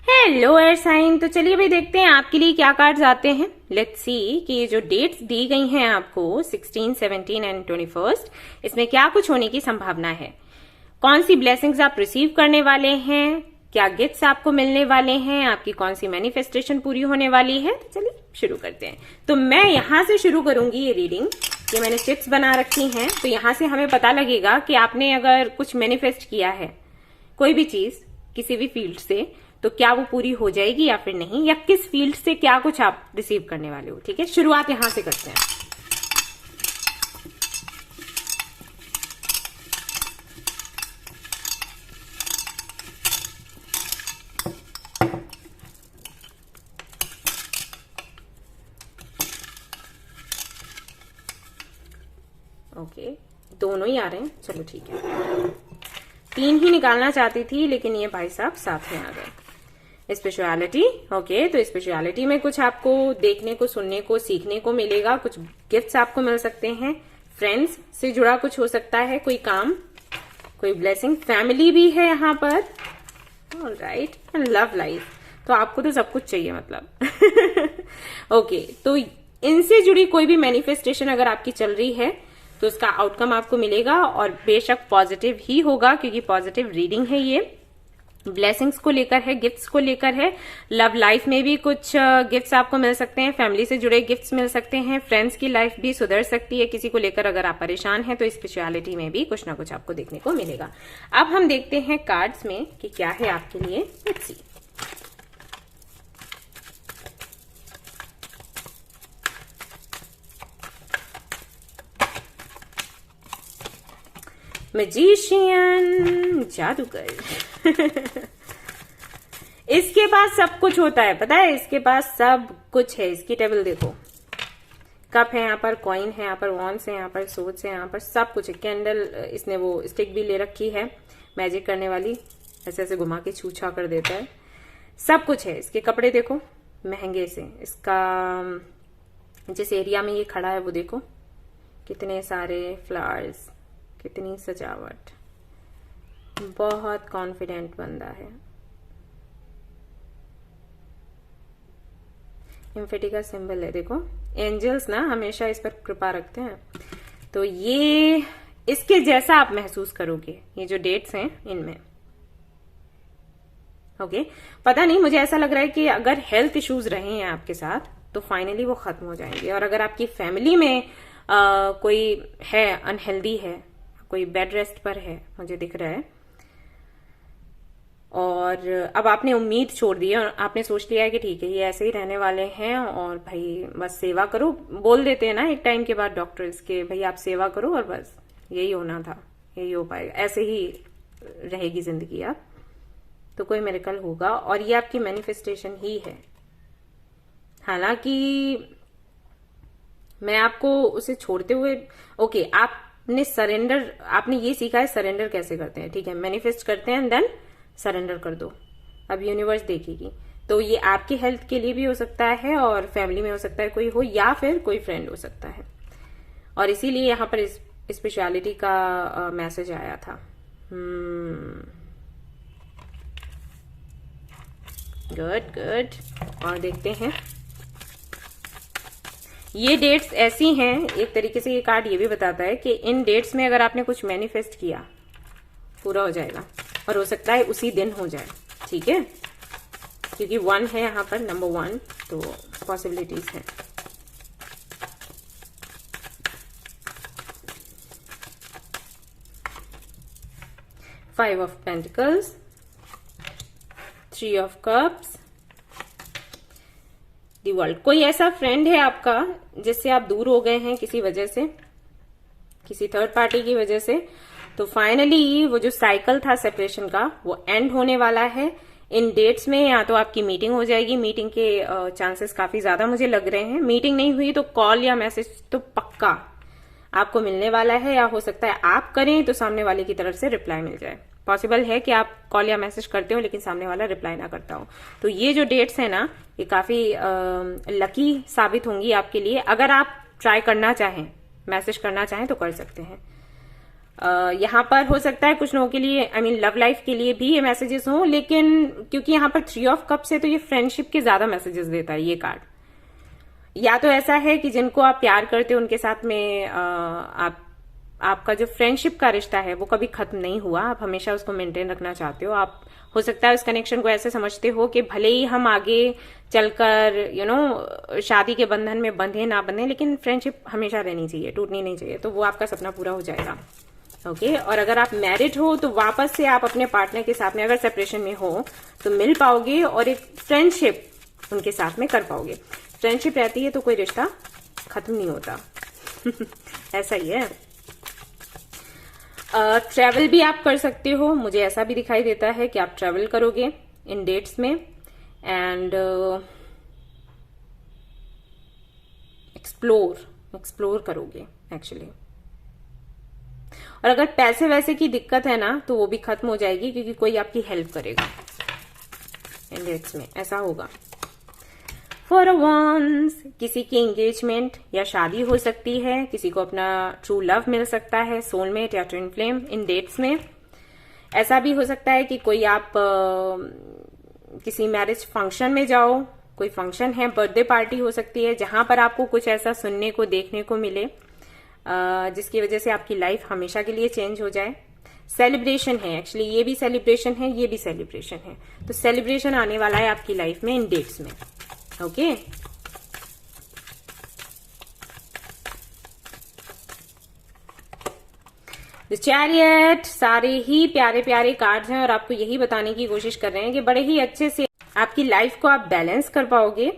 Hello air sign, तो चलिए भाई देखते हैं आपके लिए क्या कार्ड्स आते हैं। लेट्स सी कि ये जो डेट्स दी गई हैं आपको 16, 17 एंड 21, इसमें क्या कुछ होने की संभावना है, कौन सी ब्लेसिंग्स आप रिसीव करने वाले हैं, क्या गिफ्ट्स आपको मिलने वाले हैं, आपकी कौन सी मैनिफेस्टेशन पूरी होने वाली है। तो चलिए शुरू करते हैं। तो मैं यहां से शुरू करूंगी ये रीडिंग। ये मैंने चिप्स बना रखी हैं, तो यहां से हमें पता लगेगा कि आपने अगर कुछ मैनिफेस्ट किया है कोई भी चीज किसी भी फील्ड से, तो क्या वो पूरी हो जाएगी या फिर नहीं, या किस फील्ड से क्या कुछ आप रिसीव करने वाले हो। ठीक है, शुरुआत यहां से करते हैं। ओके, दोनों ही आ रहे हैं, चलो ठीक है। 3 ही निकालना चाहती थी लेकिन ये भाई साहब साथ में आ गए। स्पिरिचुअलिटी, ओके, तो स्पिरिचुअलिटी में कुछ आपको देखने को, सुनने को, सीखने को मिलेगा, कुछ गिफ्ट्स आपको मिल सकते हैं, फ्रेंड्स से जुड़ा कुछ हो सकता है, कोई काम, कोई ब्लेसिंग, फैमिली भी है यहाँ पर। ऑलराइट, एंड लव लाइफ, तो आपको तो सब कुछ चाहिए मतलब। ओके, तो इनसे जुड़ी कोई भी मैनिफेस्टेशन अगर आपकी चल रही है तो उसका आउटकम आपको मिलेगा, और बेशक पॉजिटिव ही होगा क्योंकि पॉजिटिव रीडिंग है ये। ब्लेसिंग्स को लेकर है, गिफ्ट्स को लेकर है। लव लाइफ में भी कुछ गिफ्ट्स आपको मिल सकते हैं, फैमिली से जुड़े गिफ्ट्स मिल सकते हैं, फ्रेंड्स की लाइफ भी सुधर सकती है किसी को लेकर अगर आप परेशान हैं, तो स्पिरिचुअलिटी में भी कुछ ना कुछ आपको देखने को मिलेगा। अब हम देखते हैं कार्ड्स में कि क्या है आपके लिए। Let's see. मैजिशियन, जादूगर। इसके पास सब कुछ होता है, पता है, इसके पास सब कुछ है। इसकी टेबल देखो, कप है यहाँ पर, कॉइन है यहाँ पर, वॉन्स है यहाँ पर, सोर्ड्स है यहाँ पर, सब कुछ है। कैंडल, इसने वो स्टिक भी ले रखी है मैजिक करने वाली, ऐसे ऐसे घुमा के छूछा कर देता है, सब कुछ है। इसके कपड़े देखो महंगे से, इसका जिस एरिया में ये खड़ा है वो देखो, कितने सारे फ्लावर्स, कितनी सजावट, बहुत कॉन्फिडेंट बंदा है। इन्फिनिटी का सिंबल है, देखो एंजल्स ना हमेशा इस पर कृपा रखते हैं। तो ये इसके जैसा आप महसूस करोगे ये जो डेट्स हैं इनमें। ओके, पता नहीं, मुझे ऐसा लग रहा है कि अगर हेल्थ इश्यूज रहे हैं आपके साथ तो फाइनली वो खत्म हो जाएंगे, और अगर आपकी फैमिली में कोई है, अनहेल्दी है, कोई बेड रेस्ट पर है, मुझे दिख रहा है, और अब आपने उम्मीद छोड़ दी है और आपने सोच लिया है कि ठीक है ये ऐसे ही रहने वाले हैं और भाई बस सेवा करो। बोल देते हैं ना एक टाइम के बाद डॉक्टर्स के, भाई आप सेवा करो और बस यही होना था, यही हो पाएगा, ऐसे ही रहेगी जिंदगी अब। तो कोई मिरेकल होगा और ये आपकी मैनिफेस्टेशन ही है। हालांकि मैं आपको उसे छोड़ते हुए, ओके, आपने सरेंडर, आपने ये सीखा है सरेंडर कैसे करते हैं, ठीक है, मैनिफेस्ट करते हैं देन सरेंडर कर दो, अब यूनिवर्स देखेगी। तो ये आपकी हेल्थ के लिए भी हो सकता है और फैमिली में हो सकता है कोई हो, या फिर कोई फ्रेंड हो सकता है, और इसीलिए यहाँ पर स्पेशलिटी का मैसेज आया था। Good good. और देखते हैं, ये डेट्स ऐसी हैं, एक तरीके से ये कार्ड ये भी बताता है कि इन डेट्स में अगर आपने कुछ मैनिफेस्ट किया पूरा हो जाएगा, और हो सकता है उसी दिन हो जाए, ठीक है, क्योंकि 1 है यहाँ पर, नंबर 1, तो पॉसिबिलिटीज हैं। Five of pentacles, 3 of cups, the world. कोई ऐसा फ्रेंड है आपका जिससे आप दूर हो गए हैं किसी वजह से, किसी थर्ड पार्टी की वजह से, तो फाइनली वो जो साइकिल था सेपरेशन का वो एंड होने वाला है। इन डेट्स में या तो आपकी मीटिंग हो जाएगी, मीटिंग के चांसेस काफी ज्यादा मुझे लग रहे हैं, मीटिंग नहीं हुई तो कॉल या मैसेज तो पक्का आपको मिलने वाला है, या हो सकता है आप करें तो सामने वाले की तरफ से रिप्लाई मिल जाए। पॉसिबल है कि आप कॉल या मैसेज करते हो लेकिन सामने वाला रिप्लाई ना करता हो। तो ये जो डेट्स है ना, ये काफी लकी साबित होंगी आपके लिए। अगर आप ट्राई करना चाहें, मैसेज करना चाहें तो कर सकते हैं। यहाँ पर हो सकता है कुछ लोगों के लिए, आई मीन लव लाइफ के लिए भी ये मैसेजेस हों, लेकिन क्योंकि यहाँ पर 3 ऑफ कप्स है तो ये फ्रेंडशिप के ज्यादा मैसेजेस देता है ये कार्ड। या तो ऐसा है कि जिनको आप प्यार करते हो उनके साथ में आपका जो फ्रेंडशिप का रिश्ता है वो कभी खत्म नहीं हुआ, आप हमेशा उसको मेंटेन रखना चाहते हो। आप हो सकता है उस कनेक्शन को ऐसे समझते हो कि भले ही हम आगे चलकर शादी के बंधन में बंधे ना बंधे, लेकिन फ्रेंडशिप हमेशा रहनी चाहिए, टूटनी नहीं चाहिए। तो वो आपका सपना पूरा हो जाएगा। ओके, और अगर आप मैरिड हो तो वापस से आप अपने पार्टनर के साथ में, अगर सेपरेशन में हो तो मिल पाओगे और एक फ्रेंडशिप उनके साथ में कर पाओगे। फ्रेंडशिप रहती है तो कोई रिश्ता खत्म नहीं होता। ऐसा ही है। ट्रैवल भी आप कर सकते हो, मुझे ऐसा भी दिखाई देता है कि आप ट्रैवल करोगे इन डेट्स में, एंड एक्सप्लोर करोगे एक्चुअली। और अगर पैसे वैसे की दिक्कत है ना तो वो भी खत्म हो जाएगी, क्योंकि कोई आपकी हेल्प करेगा इन डेट्स में, ऐसा होगा। फॉर वंस किसी की एंगेजमेंट या शादी हो सकती है, किसी को अपना ट्रू लव मिल सकता है, सोलमेट या ट्विन फ्लेम इन डेट्स में। ऐसा भी हो सकता है कि कोई आप किसी मैरिज फंक्शन में जाओ, कोई फंक्शन है, बर्थडे पार्टी हो सकती है, जहां पर आपको कुछ ऐसा सुनने को देखने को मिले जिसकी वजह से आपकी लाइफ हमेशा के लिए चेंज हो जाए। सेलिब्रेशन है एक्चुअली, ये भी सेलिब्रेशन है, ये भी सेलिब्रेशन है, तो सेलिब्रेशन आने वाला है आपकी लाइफ में इन डेट्स में। ओके, द चैरियट, सारे ही प्यारे प्यारे कार्ड्स हैं और आपको यही बताने की कोशिश कर रहे हैं कि बड़े ही अच्छे से आपकी लाइफ को आप बैलेंस कर पाओगे।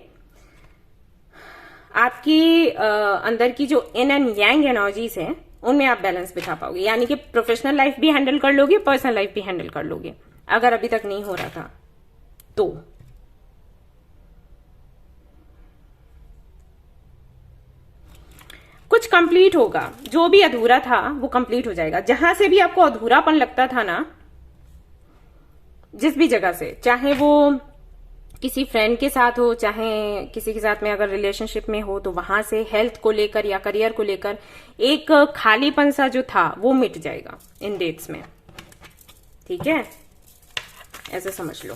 आपकी अंदर की जो इन एंड यांग एनर्जीज हैं उनमें आप बैलेंस बिठा पाओगे, यानी कि प्रोफेशनल लाइफ भी हैंडल कर लोगे, पर्सनल लाइफ भी हैंडल कर लोगे, अगर अभी तक नहीं हो रहा था तो। कुछ कंप्लीट होगा, जो भी अधूरा था वो कंप्लीट हो जाएगा। जहां से भी आपको अधूरापन लगता था ना, जिस भी जगह से, चाहे वो किसी फ्रेंड के साथ हो, चाहे किसी के साथ में अगर रिलेशनशिप में हो, तो वहां से हेल्थ को लेकर या करियर को लेकर एक खालीपन सा जो था वो मिट जाएगा इन डेट्स में। ठीक है, ऐसे समझ लो।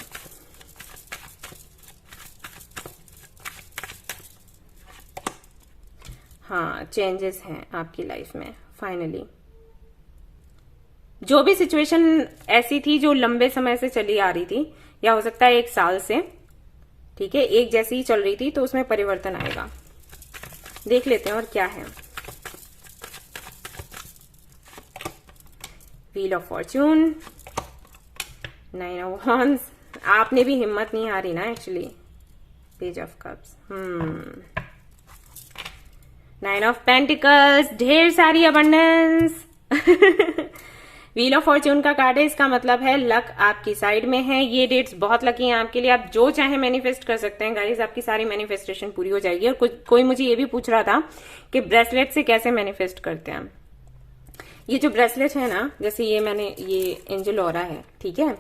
हाँ, चेंजेस हैं आपकी लाइफ में फाइनली। जो भी सिचुएशन ऐसी थी जो लंबे समय से चली आ रही थी, या हो सकता है 1 साल से, ठीक है, एक जैसी ही चल रही थी, तो उसमें परिवर्तन आएगा। देख लेते हैं और क्या है। Wheel of Fortune, 9 of wands, आपने भी हिम्मत नहीं हारी ना actually. Page of cups, 9 of pentacles, ढेर सारी अबंडेंस, व्हील ऑफ फॉर्च्यून का कार्ड है, इसका मतलब है लक आपकी साइड में है। ये डेट्स बहुत लकी हैं आपके लिए, आप जो चाहे मैनिफेस्ट कर सकते हैं गाइस, आपकी सारी मैनिफेस्टेशन पूरी हो जाएगी। और कोई मुझे ये भी पूछ रहा था कि ब्रेसलेट से कैसे मैनिफेस्ट करते हैं। ये जो ब्रेसलेट है ना, जैसे ये मैंने, ये एंजल ऑरा है, ठीक है,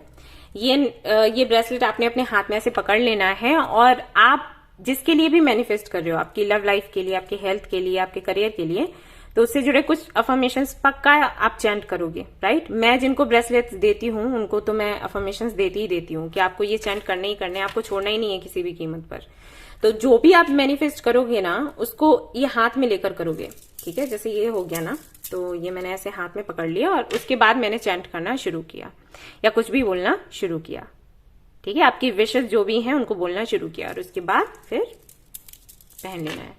ये ब्रेसलेट आपने अपने हाथ में ऐसे पकड़ लेना है, और आप जिसके लिए भी मैनिफेस्ट कर रहे हो, आपकी लव लाइफ के लिए, आपके हेल्थ के लिए, आपके करियर के लिए, तो उससे जुड़े कुछ अफर्मेशंस पक्का आप चैंट करोगे, राइट। मैं जिनको ब्रेसलेट्स देती हूँ उनको तो मैं अफर्मेशंस देती ही देती हूँ कि आपको ये चैंट करने ही करने, आपको छोड़ना ही नहीं है किसी भी कीमत पर। तो जो भी आप मैनिफेस्ट करोगे ना, उसको ये हाथ में लेकर करोगे, ठीक है। जैसे ये हो गया ना, तो ये मैंने ऐसे हाथ में पकड़ लिया और उसके बाद मैंने चैंट करना शुरू किया या कुछ भी बोलना शुरू किया, ठीक है। आपकी विशेस जो भी हैं उनको बोलना शुरू किया और उसके बाद फिर पहन लेना है।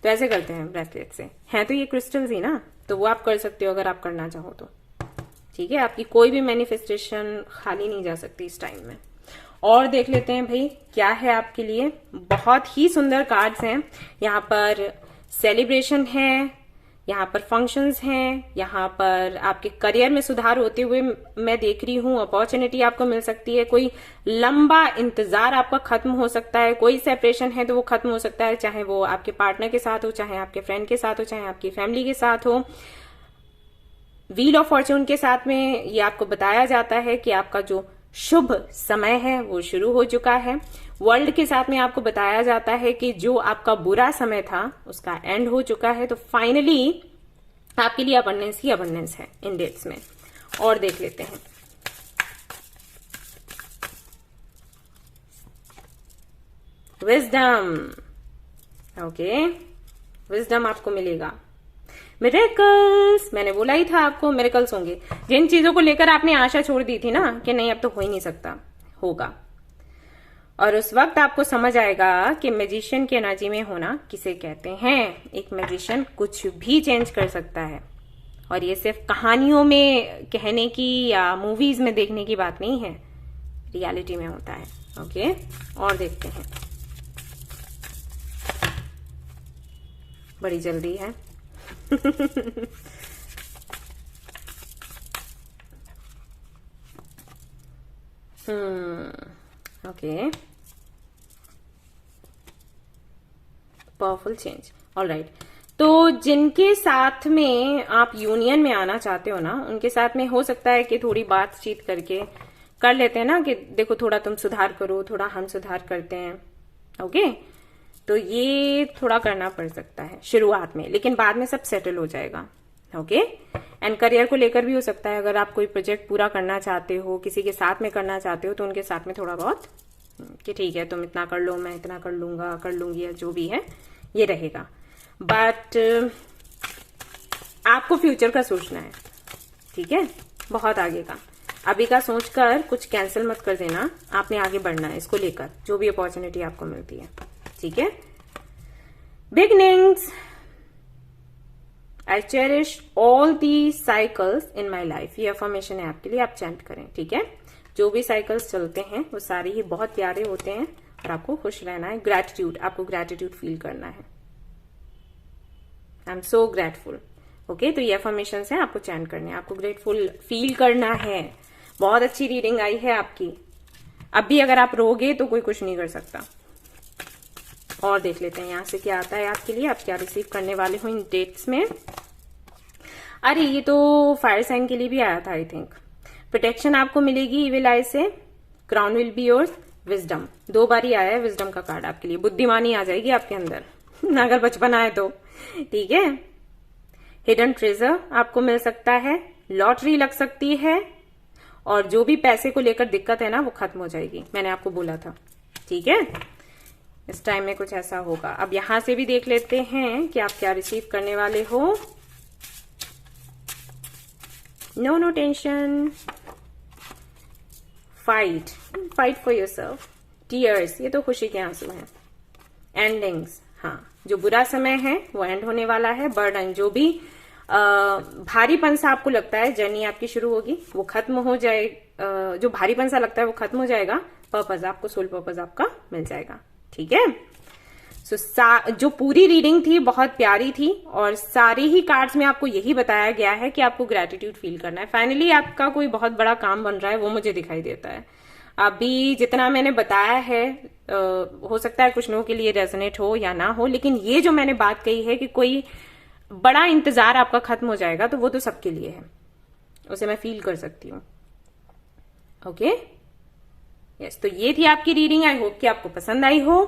तो ऐसे करते हैं ब्रेसलेट से, हैं तो ये क्रिस्टल्स ही ना, तो वो आप कर सकते हो अगर आप करना चाहो तो, ठीक है। आपकी कोई भी मैनिफेस्टेशन खाली नहीं जा सकती इस टाइम में। और देख लेते हैं भाई क्या है आपके लिए। बहुत ही सुंदर कार्ड्स हैं। यहाँ पर सेलिब्रेशन है, यहाँ पर फंक्शंस हैं, यहाँ पर आपके करियर में सुधार होते हुए मैं देख रही हूँ, अपॉर्चुनिटी आपको मिल सकती है, कोई लंबा इंतजार आपका खत्म हो सकता है, कोई सेपरेशन है तो वो खत्म हो सकता है, चाहे वो आपके पार्टनर के साथ हो, चाहे आपके फ्रेंड के साथ हो, चाहे आपकी फैमिली के साथ हो। व्हील ऑफ फॉर्च्यून के साथ में ये आपको बताया जाता है कि आपका जो शुभ समय है वो शुरू हो चुका है। वर्ल्ड के साथ में आपको बताया जाता है कि जो आपका बुरा समय था उसका एंड हो चुका है। तो फाइनली आपके लिए अबंडेंस ही अबंडेंस है इन डेट्स में। और देख लेते हैं, विजडम, ओके, विजडम आपको मिलेगा। मिरेकल्स, मैंने बोला ही था आपको मिरेकल्स होंगे। जिन चीजों को लेकर आपने आशा छोड़ दी थी ना कि नहीं अब तो हो ही नहीं सकता, होगा। और उस वक्त आपको समझ आएगा कि मैजिशियन की एनर्जी में होना किसे कहते हैं। एक मैजिशियन कुछ भी चेंज कर सकता है, और ये सिर्फ कहानियों में कहने की या मूवीज में देखने की बात नहीं है, रियलिटी में होता है, ओके। और देखते हैं, बड़ी जल्दी है। Okay, powerful change, alright. तो जिनके साथ में आप यूनियन में आना चाहते हो ना, उनके साथ में हो सकता है कि थोड़ी बातचीत करके कर लेते हैं ना कि देखो थोड़ा तुम सुधार करो, थोड़ा हम सुधार करते हैं, ओके। तो ये थोड़ा करना पड़ सकता है शुरुआत में, लेकिन बाद में सब सेटल हो जाएगा, ओके। एंड करियर को लेकर भी हो सकता है, अगर आप कोई प्रोजेक्ट पूरा करना चाहते हो, किसी के साथ में करना चाहते हो, तो उनके साथ में थोड़ा बहुत कि ठीक है तुम इतना कर लो, मैं इतना कर लूंगा, कर लूंगी, या जो भी है ये रहेगा। बट आपको फ्यूचर का सोचना है, ठीक है, बहुत आगे का। अभी का सोचकर कुछ कैंसिल मत कर देना, आपने आगे बढ़ना है इसको लेकर, जो भी अपॉर्चुनिटी आपको मिलती है, ठीक है। Beginnings, I cherish all the cycles in my life, ये अफर्मेशन है आपके लिए, आप चैंट करें, ठीक है। जो भी साइकिल्स चलते हैं वो सारे ही बहुत प्यारे होते हैं और आपको खुश रहना है। ग्रैटिट्यूड, आपको ग्रैटिट्यूड फील करना है, I am so grateful, okay. तो ये अफर्मेशन है, आपको चैंट करने हैं, आपको ग्रेटफुल फील करना है। बहुत अच्छी रीडिंग आई है आपकी। अब भी अगर आप रोगे तो कोई कुछ नहीं कर सकता। और देख लेते हैं यहां से क्या आता है आपके लिए, आप क्या रिसीव करने वाले हो इन डेट्स में। अरे ये तो फायर साइन के लिए भी आया था आई थिंक। प्रोटेक्शन आपको मिलेगी इविल आई से, crown will be yours, wisdom, 2 बार ही आया है विजडम का कार्ड आपके लिए। बुद्धिमानी आ जाएगी आपके अंदर अगर बचपन आए तो, ठीक है। हिडन ट्रेजर आपको मिल सकता है, लॉटरी लग सकती है, और जो भी पैसे को लेकर दिक्कत है ना वो खत्म हो जाएगी, मैंने आपको बोला था, ठीक है। इस टाइम में कुछ ऐसा होगा। अब यहां से भी देख लेते हैं कि आप क्या रिसीव करने वाले हो। No no tension, fight, fight for yourself, tears, ये तो खुशी के आंसू हैं। एंडिंग्स, हाँ, जो बुरा समय है वो एंड होने वाला है। बर्डन, जो भी भारीपन सा आपको लगता है, जर्नी आपकी शुरू होगी, वो खत्म हो जाए, जो भारीपन सा लगता है वो खत्म हो जाएगा। पर्पज, आपको सोल पर्पज आपका मिल जाएगा, ठीक है। जो पूरी रीडिंग थी बहुत प्यारी थी और सारे ही कार्ड्स में आपको यही बताया गया है कि आपको ग्रेटिट्यूड फील करना है। फाइनली आपका कोई बहुत बड़ा काम बन रहा है, वो मुझे दिखाई देता है। अभी जितना मैंने बताया है हो सकता है कुछ लोगों के लिए रेजोनेट हो या ना हो, लेकिन ये जो मैंने बात कही है कि कोई बड़ा इंतजार आपका खत्म हो जाएगा, तो वो तो सबके लिए है, उसे मैं फील कर सकती हूँ। ओके, यस, तो ये थी आपकी रीडिंग। आई होप कि आपको पसंद आई हो।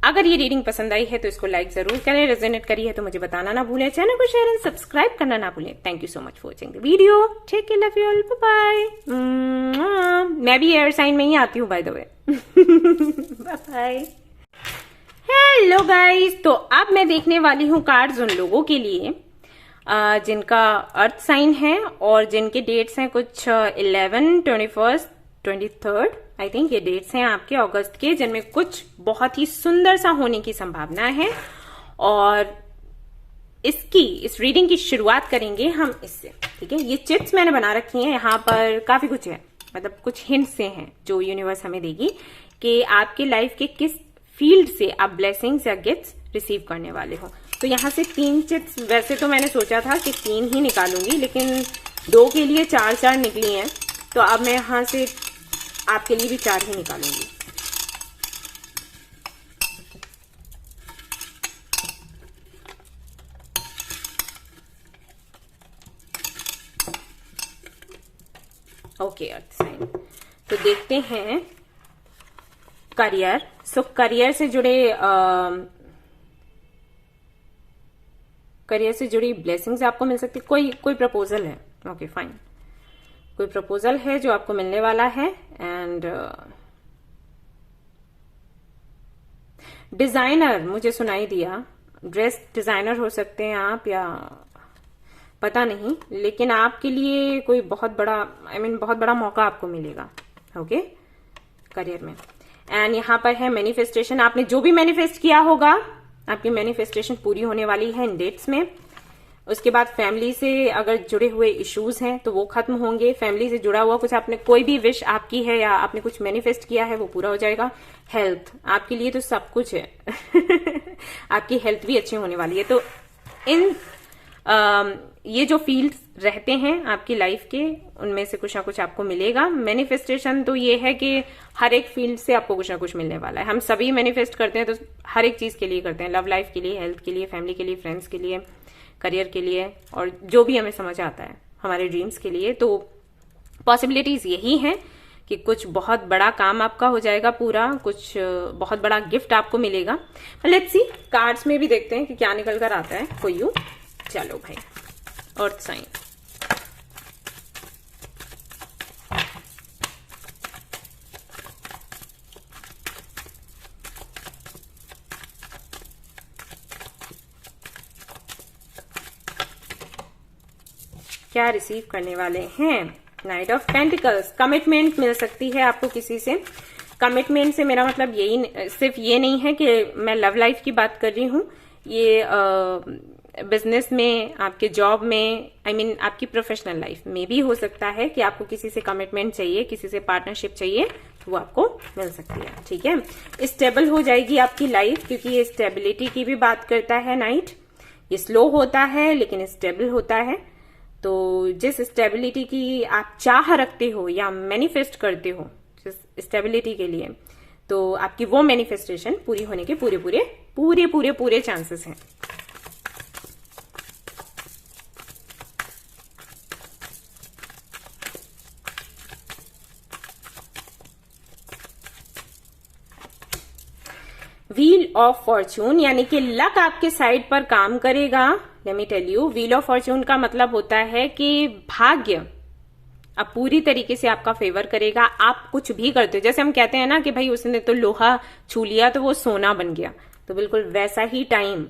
अगर ये रीडिंग पसंद आई है तो इसको लाइक जरूर करें, रेजोनेट करी है तो मुझे बताना ना भूलें, चैनल को शेयर एंड सब्सक्राइब करना ना भूलें। Thank you so much for watching the video. Take care, love you all, bye bye. मैं भी एयर साइन में ही आती हूँ by the way. Bye bye. Hello guys, तो अब मैं देखने वाली हूँ कार्ड्स उन लोगों के लिए जिनका अर्थ साइन है और जिनके डेट्स हैं कुछ 11, 21, 23 आई थिंक ये डेट्स हैं आपके अगस्त के, जिनमें कुछ बहुत ही सुंदर सा होने की संभावना है। और इस रीडिंग की शुरुआत करेंगे हम इससे, ठीक है। ये चिट्स मैंने बना रखी हैं, यहाँ पर काफी कुछ है, मतलब कुछ हिंट से हैं जो यूनिवर्स हमें देगी कि आपके लाइफ के किस फील्ड से आप ब्लेसिंग्स या गिफ्ट्स रिसीव करने वाले हो। तो यहाँ से 3 चिट्स, वैसे तो मैंने सोचा था कि 3 ही निकालूंगी, लेकिन 2 के लिए 4 निकली हैं, तो अब मैं यहाँ से आपके लिए भी 4 ही निकालूंगी। ओके, अर्थ साइन। तो देखते हैं करियर। करियर से जुड़ी ब्लेसिंग्स आपको मिल सकती है। कोई प्रपोजल है, ओके फाइन, कोई प्रपोजल है जो आपको मिलने वाला है। एंड डिजाइनर मुझे सुनाई दिया, ड्रेस डिजाइनर हो सकते हैं आप, या पता नहीं, लेकिन आपके लिए कोई बहुत बड़ा बहुत बड़ा मौका आपको मिलेगा, ओके, करियर में। एंड यहाँ पर है मैनिफेस्टेशन। आपने जो भी मैनिफेस्ट किया होगा, आपकी मैनिफेस्टेशन पूरी होने वाली है इन डेट्स में। उसके बाद फैमिली से अगर जुड़े हुए इश्यूज हैं तो वो खत्म होंगे। फैमिली से जुड़ा हुआ कुछ आपने, कोई भी विश आपकी है या आपने कुछ मैनिफेस्ट किया है, वो पूरा हो जाएगा। हेल्थ आपके लिए तो सब कुछ है। आपकी हेल्थ भी अच्छी होने वाली है। तो ये जो फील्ड्स रहते हैं आपकी लाइफ के, उनमें से कुछ ना कुछ आपको मिलेगा। मैनिफेस्टेशन तो ये है कि हर एक फील्ड से आपको कुछ ना कुछ मिलने वाला है। हम सभी मैनिफेस्ट करते हैं तो हर एक चीज के लिए करते हैं, लव लाइफ के लिए, हेल्थ के लिए, फैमिली के लिए, फ्रेंड्स के लिए, करियर के लिए, और जो भी हमें समझ आता है हमारे ड्रीम्स के लिए। तो पॉसिबिलिटीज यही हैं कि कुछ बहुत बड़ा काम आपका हो जाएगा पूरा, कुछ बहुत बड़ा गिफ्ट आपको मिलेगा। लेट्स सी, कार्ड्स में भी देखते हैं कि क्या निकल कर आता है फॉर यू। चलो भाई, अर्थ साइन। क्या रिसीव करने वाले हैं? Night of pentacles. कमिटमेंट मिल सकती है आपको किसी से। कमिटमेंट से मेरा मतलब यही, सिर्फ ये नहीं है कि मैं लव लाइफ की बात कर रही हूँ, ये बिजनेस में, आपके जॉब में, आपकी प्रोफेशनल लाइफ में भी हो सकता है कि आपको किसी से कमिटमेंट चाहिए, किसी से पार्टनरशिप चाहिए, तो वो आपको मिल सकती है, ठीक है। स्टेबल हो जाएगी आपकी लाइफ, क्योंकि ये स्टेबिलिटी की भी बात करता है नाइट। ये स्लो होता है लेकिन स्टेबल होता है। तो जिस स्टेबिलिटी की आप चाह रखते हो या मैनिफेस्ट करते हो जिस स्टेबिलिटी के लिए, तो आपकी वो मैनिफेस्टेशन पूरी होने के पूरे चांसेस हैं। व्हील ऑफ फॉर्च्यून, यानी कि लक आपके साइड पर काम करेगा। Let me tell you, wheel of fortune का मतलब होता है कि भाग्य अब पूरी तरीके से आपका फेवर करेगा। आप कुछ भी करते हो, जैसे हम कहते हैं ना कि भाई उसने तो लोहा छू लिया तो वो सोना बन गया, तो बिल्कुल वैसा ही टाइम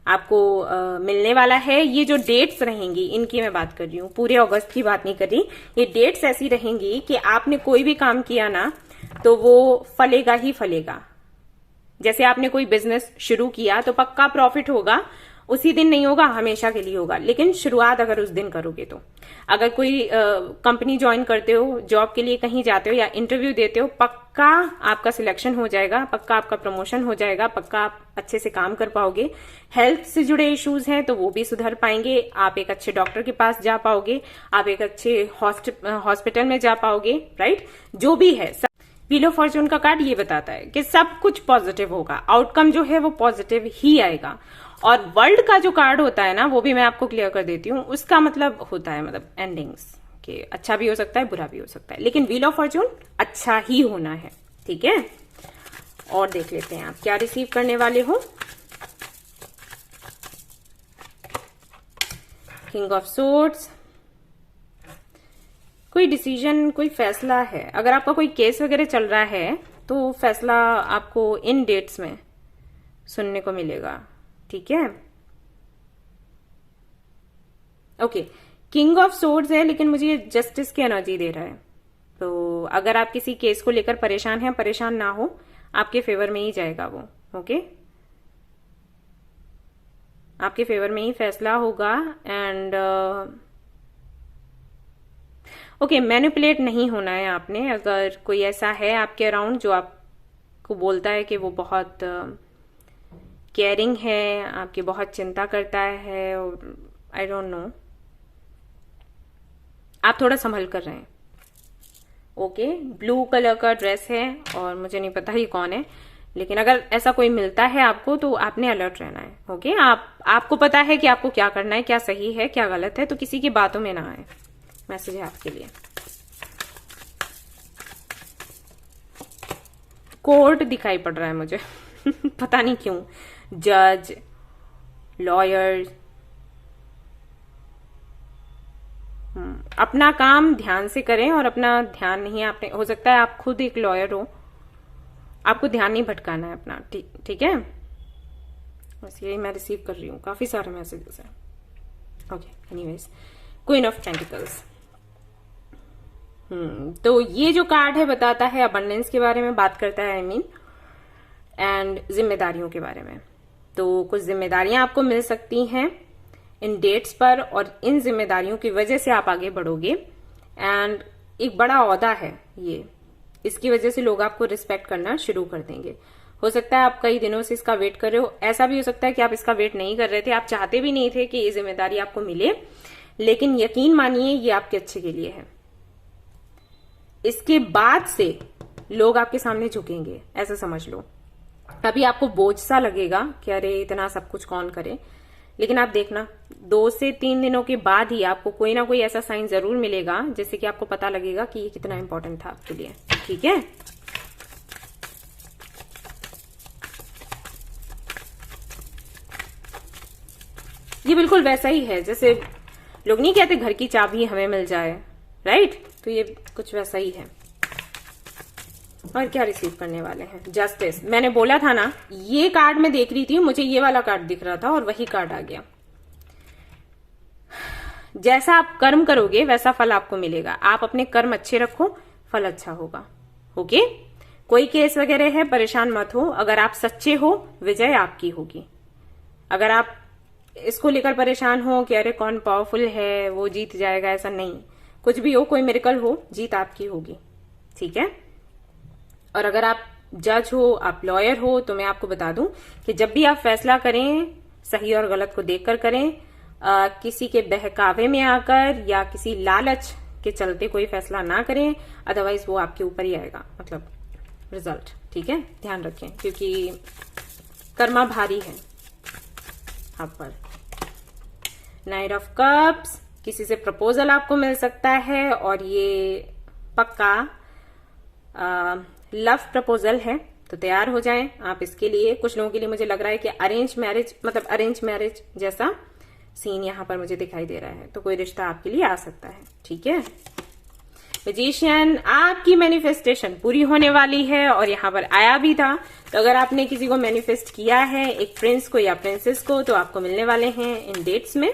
आपको मिलने वाला है। ये जो डेट्स रहेंगी, इनकी मैं बात कर रही हूँ, पूरे अगस्त की बात नहीं कर रही। ये डेट्स ऐसी रहेंगी कि आपने कोई भी काम किया ना तो वो फलेगा ही फलेगा। जैसे आपने कोई बिजनेस शुरू किया तो पक्का प्रॉफिट होगा, उसी दिन नहीं होगा, हमेशा के लिए होगा, लेकिन शुरुआत अगर उस दिन करोगे तो। अगर कोई कंपनी ज्वाइन करते हो, जॉब के लिए कहीं जाते हो या इंटरव्यू देते हो, पक्का आपका सिलेक्शन हो जाएगा, पक्का आपका प्रमोशन हो जाएगा, पक्का आप अच्छे से काम कर पाओगे। हेल्थ से जुड़े इश्यूज हैं तो वो भी सुधर पाएंगे, आप एक अच्छे डॉक्टर के पास जा पाओगे, आप एक अच्छे हॉस्पिटल में जा पाओगे, राइट। जो भी है, व्हील ऑफ फॉर्चून का कार्ड ये बताता है कि सब कुछ पॉजिटिव होगा, आउटकम जो है वो पॉजिटिव ही आएगा। और वर्ल्ड का जो कार्ड होता है ना, वो भी मैं आपको क्लियर कर देती हूँ, उसका मतलब होता है मतलब एंडिंग्स, कि अच्छा भी हो सकता है, बुरा भी हो सकता है, लेकिन व्हील ऑफ फॉर्चून अच्छा ही होना है, ठीक है। और देख लेते हैं आप क्या रिसीव करने वाले हो। किंग ऑफ सोर्ड्स, कोई डिसीजन, कोई फैसला है। अगर आपका कोई केस वगैरह चल रहा है तो फैसला आपको इन डेट्स में सुनने को मिलेगा, ठीक है। ओके, किंग ऑफ सोर्ड्स है, लेकिन मुझे ये जस्टिस की एनर्जी दे रहा है। तो अगर आप किसी केस को लेकर परेशान हैं, परेशान ना हो, आपके फेवर में ही जाएगा वो, ओके। आपके फेवर में ही फैसला होगा। एंड ओके, मैनिपुलेट नहीं होना है आपने। अगर कोई ऐसा है आपके अराउंड जो आपको बोलता है कि वो बहुत केयरिंग है, आपकी बहुत चिंता करता है, और आई डोंट नो, आप थोड़ा संभल कर रहे हैं, ओके। ब्लू कलर का ड्रेस है और मुझे नहीं पता ये कौन है, लेकिन अगर ऐसा कोई मिलता है आपको तो आपने अलर्ट रहना है, ओके। आपको पता है कि आपको क्या करना है, क्या सही है, क्या गलत है, तो किसी की बातों में ना आए। मैसेज है आपके लिए। कोर्ट दिखाई पड़ रहा है मुझे पता नहीं क्यों। जज, लॉयर, अपना काम ध्यान से करें, और अपना ध्यान नहीं, आपने, हो सकता है आप खुद एक लॉयर हो, आपको ध्यान नहीं भटकाना है अपना, ठीक है। बस यही मैं रिसीव कर रही हूँ, काफी सारे मैसेजेस हैं, okay. Anyways, queen of pentacles. तो ये जो कार्ड है बताता है अबंडेंस के बारे में, बात करता है, आई मीन, एंड जिम्मेदारियों के बारे में। तो कुछ जिम्मेदारियां आपको मिल सकती हैं इन डेट्स पर, और इन जिम्मेदारियों की वजह से आप आगे बढ़ोगे। एंड एक बड़ा ओहदा है ये, इसकी वजह से लोग आपको रिस्पेक्ट करना शुरू कर देंगे। हो सकता है आप कई दिनों से इसका वेट कर रहे हो, ऐसा भी हो सकता है कि आप इसका वेट नहीं कर रहे थे, आप चाहते भी नहीं थे कि ये जिम्मेदारी आपको मिले, लेकिन यकीन मानिए ये आपके अच्छे के लिए है। इसके बाद से लोग आपके सामने झुकेंगे, ऐसा समझ लो। अभी आपको बोझ सा लगेगा कि अरे इतना सब कुछ कौन करे, लेकिन आप देखना 2 से 3 दिनों के बाद ही आपको कोई ना कोई ऐसा साइन जरूर मिलेगा जिससे कि आपको पता लगेगा कि ये कितना इंपॉर्टेंट था आपके लिए, ठीक है। ये बिल्कुल वैसा ही है जैसे लोग नहीं कहते घर की चाबी हमें मिल जाए, राइट। तो ये कुछ वैसा ही है। और क्या रिसीव करने वाले हैं, जस्टिस। मैंने बोला था ना, ये कार्ड मैं देख रही थी, मुझे ये वाला कार्ड दिख रहा था और वही कार्ड आ गया। जैसा आप कर्म करोगे वैसा फल आपको मिलेगा। आप अपने कर्म अच्छे रखो, फल अच्छा होगा, ओके। कोई केस वगैरह है, परेशान मत हो। अगर आप सच्चे हो, विजय आपकी होगी। अगर आप इसको लेकर परेशान हो कि अरे कौन पावरफुल है, वो जीत जाएगा, ऐसा नहीं। कुछ भी हो, कोई मिरेकल हो, जीत आपकी होगी, ठीक है। और अगर आप जज हो, आप लॉयर हो, तो मैं आपको बता दूं कि जब भी आप फैसला करें, सही और गलत को देखकर करें, किसी के बहकावे में आकर या किसी लालच के चलते कोई फैसला ना करें, अदरवाइज वो आपके ऊपर ही आएगा, मतलब रिजल्ट, ठीक है। ध्यान रखें क्योंकि कर्मा भारी है आप पर। नाइट ऑफ कप्स, किसी से प्रपोजल आपको मिल सकता है और ये पक्का लव प्रपोजल है, तो तैयार हो जाएं आप इसके लिए। कुछ लोगों के लिए मुझे लग रहा है कि अरेंज मैरिज, मतलब अरेंज मैरिज जैसा सीन यहां पर मुझे दिखाई दे रहा है, तो कोई रिश्ता आपके लिए आ सकता है, ठीक है। मैजिशियन, आपकी मैनिफेस्टेशन पूरी होने वाली है और यहाँ पर आया भी था। तो अगर आपने किसी को मैनिफेस्ट किया है, एक प्रिंस को या प्रिंसेस को, तो आपको मिलने वाले हैं इन डेट्स में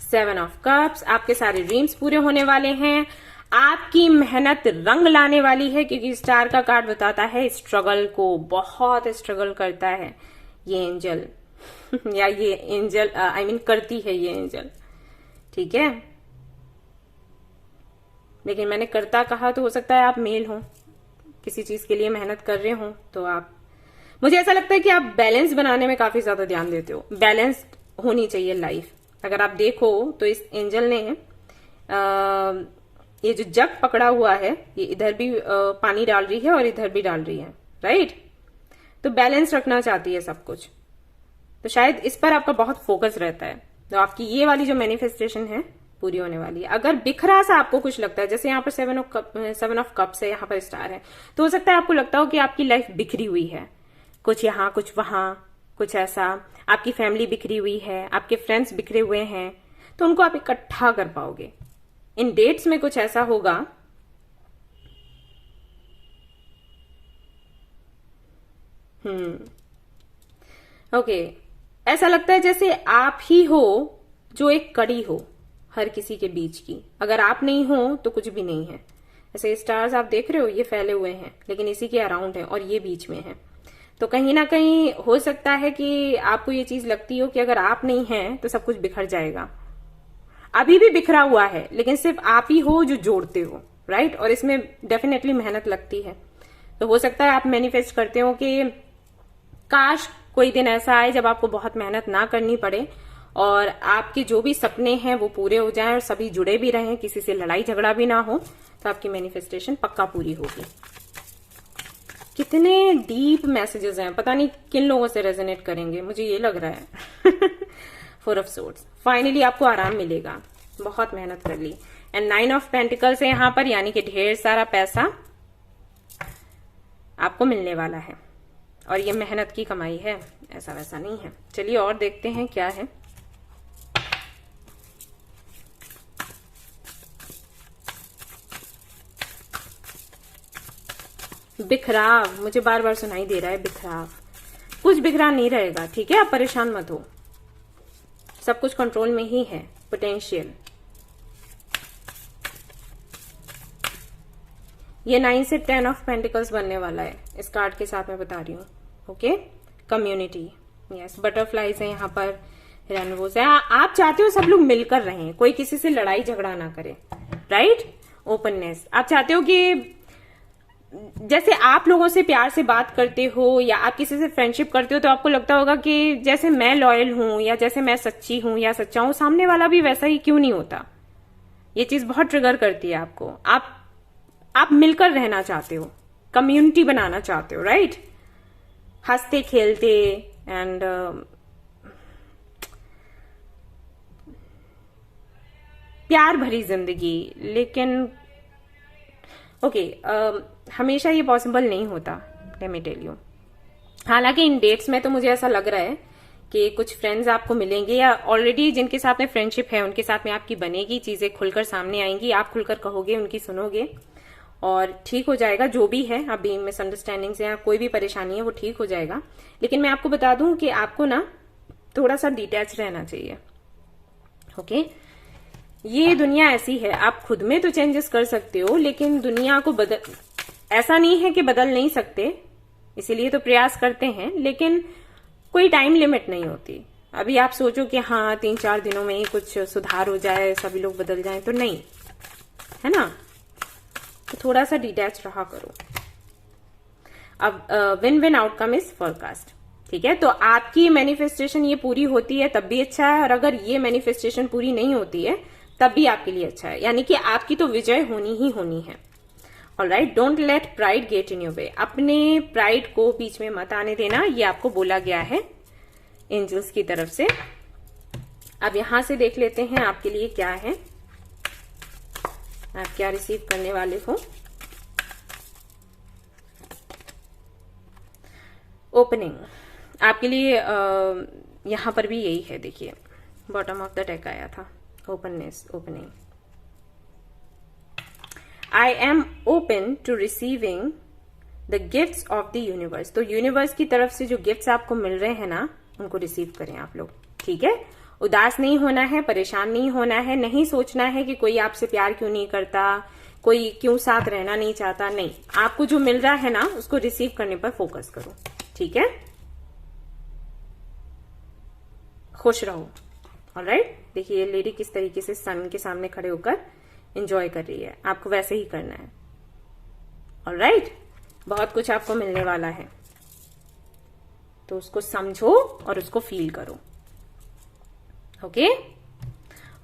7 ऑफ कप्स। आपके सारे ड्रीम्स पूरे होने वाले हैं। आपकी मेहनत रंग लाने वाली है, क्योंकि स्टार का कार्ड बताता है स्ट्रगल को, बहुत स्ट्रगल करता है ये एंजल या ये एंजल आई मीन करती है ये एंजल, ठीक है। लेकिन मैंने करता कहा तो हो सकता है आप मेल हो, किसी चीज के लिए मेहनत कर रहे हो, तो आप, मुझे ऐसा लगता है कि आप बैलेंस बनाने में काफी ज्यादा ध्यान देते हो। बैलेंस्ड होनी चाहिए लाइफ। अगर आप देखो तो इस एंजल ने ये जो जग पकड़ा हुआ है, ये इधर भी पानी डाल रही है और इधर भी डाल रही है, राइट। तो बैलेंस रखना चाहती है सब कुछ, तो शायद इस पर आपका बहुत फोकस रहता है। तो आपकी ये वाली जो मैनिफेस्टेशन है पूरी होने वाली है। अगर बिखरा सा आपको कुछ लगता है, जैसे यहाँ पर 7 ऑफ कप्स है, यहाँ पर स्टार है, तो हो सकता है आपको लगता हो कि आपकी लाइफ बिखरी हुई है, कुछ यहाँ कुछ वहां, कुछ ऐसा। आपकी फैमिली बिखरी हुई है, आपके फ्रेंड्स बिखरे हुए हैं, तो उनको आप इकट्ठा कर पाओगे। इन डेट्स में कुछ ऐसा होगा। ओके, ऐसा लगता है जैसे आप ही हो जो एक कड़ी हो हर किसी के बीच की। अगर आप नहीं हो तो कुछ भी नहीं है। ऐसे स्टार्स आप देख रहे हो, ये फैले हुए हैं लेकिन इसी के अराउंड है और ये बीच में है। तो कहीं ना कहीं हो सकता है कि आपको ये चीज लगती हो कि अगर आप नहीं हैं तो सब कुछ बिखर जाएगा। अभी भी बिखरा हुआ है, लेकिन सिर्फ आप ही हो जो जोड़ते हो, राइट। और इसमें डेफिनेटली मेहनत लगती है। तो हो सकता है आप मैनिफेस्ट करते हो कि काश कोई दिन ऐसा आए जब आपको बहुत मेहनत ना करनी पड़े और आपके जो भी सपने हैं वो पूरे हो जाएं और सभी जुड़े भी रहें, किसी से लड़ाई झगड़ा भी ना हो, तो आपकी मैनिफेस्टेशन पक्का पूरी होगी। कितने डीप मैसेजेस हैं, पता नहीं किन लोगों से रेजोनेट करेंगे, मुझे ये लग रहा है। 4 ऑफ सोर्ड्स, फाइनली आपको आराम मिलेगा, बहुत मेहनत कर ली। एंड 9 ऑफ पेंटिकल्स है यहाँ पर, यानी कि ढेर सारा पैसा आपको मिलने वाला है और ये मेहनत की कमाई है, ऐसा वैसा नहीं है। चलिए और देखते हैं क्या है। बिखराव, मुझे बार बार सुनाई दे रहा है बिखराव। कुछ बिखरा नहीं रहेगा, ठीक है, आप परेशान मत हो, सब कुछ कंट्रोल में ही है। पोटेंशियल, ये 9 से 10 ऑफ पेंटिकल्स बनने वाला है इस कार्ड के साथ, मैं बता रही हूँ। ओके, कम्युनिटी, यस, बटरफ्लाईज है यहाँ पर, रेनबोज है। आप चाहते हो सब लोग मिलकर रहें, कोई किसी से लड़ाई झगड़ा ना करे, राइट। ओपननेस, आप चाहते हो कि जैसे आप लोगों से प्यार से बात करते हो या आप किसी से फ्रेंडशिप करते हो तो आपको लगता होगा कि जैसे मैं लॉयल हूं या जैसे मैं सच्ची हूं या सच्चा हूं, सामने वाला भी वैसा ही क्यों नहीं होता। ये चीज बहुत ट्रिगर करती है आपको। आप मिलकर रहना चाहते हो, कम्युनिटी बनाना चाहते हो, राइट। हंसते खेलते एंड प्यार भरी जिंदगी। लेकिन ओके, हमेशा ये पॉसिबल नहीं होता, लेट मी टेल यू। हालांकि इन डेट्स में तो मुझे ऐसा लग रहा है कि कुछ फ्रेंड्स आपको मिलेंगे या ऑलरेडी जिनके साथ में फ्रेंडशिप है उनके साथ में आपकी बनेगी, चीजें खुलकर सामने आएंगी, आप खुलकर कहोगे, उनकी सुनोगे और ठीक हो जाएगा। जो भी है अभी मिसअंडरस्टैंडिंग्स या कोई भी परेशानी है वो ठीक हो जाएगा। लेकिन मैं आपको बता दूं कि आपको ना थोड़ा सा डिटैच रहना चाहिए, ओके। ये दुनिया ऐसी है, आप खुद में तो चेंजेस कर सकते हो लेकिन दुनिया को ऐसा नहीं है कि बदल नहीं सकते, इसीलिए तो प्रयास करते हैं, लेकिन कोई टाइम लिमिट नहीं होती। अभी आप सोचो कि हाँ 3-4 दिनों में ही कुछ सुधार हो जाए, सभी लोग बदल जाएं, तो नहीं, है ना। तो थोड़ा सा डिटैच रहा करो। अब win win outcome is forecast, ठीक है। तो आपकी मैनिफेस्टेशन ये पूरी होती है तब भी अच्छा है, और अगर ये मैनिफेस्टेशन पूरी नहीं होती है तब भी आपके लिए अच्छा है, यानी कि आपकी तो विजय होनी ही होनी है। Alright, don't let pride get in your way, अपने प्राइड को बीच में मत आने देना, ये आपको बोला गया है एंजल्स की तरफ से। अब यहां से देख लेते हैं आपके लिए क्या है, आप क्या रिसीव करने वाले हो। ओपनिंग आपके लिए यहां पर भी यही है, देखिए बॉटम ऑफ द डेक आया था, openness, opening. I am open to receiving the gifts of the universe. तो यूनिवर्स की तरफ से जो गिफ्ट्स आपको मिल रहे हैं ना, उनको रिसीव करें आप लोग, ठीक है। उदास नहीं होना है, परेशान नहीं होना है, नहीं सोचना है कि कोई आपसे प्यार क्यों नहीं करता, कोई क्यों साथ रहना नहीं चाहता, नहीं। आपको जो मिल रहा है ना उसको रिसीव करने पर फोकस करो, ठीक है। खुश रहो। ऑलराइट, देखिए ये लेडी किस तरीके से सन के सामने खड़े होकर एंजॉय कर रही है, आपको वैसे ही करना है। ऑलराइट, बहुत कुछ आपको मिलने वाला है, तो उसको समझो और उसको फील करो। ओके,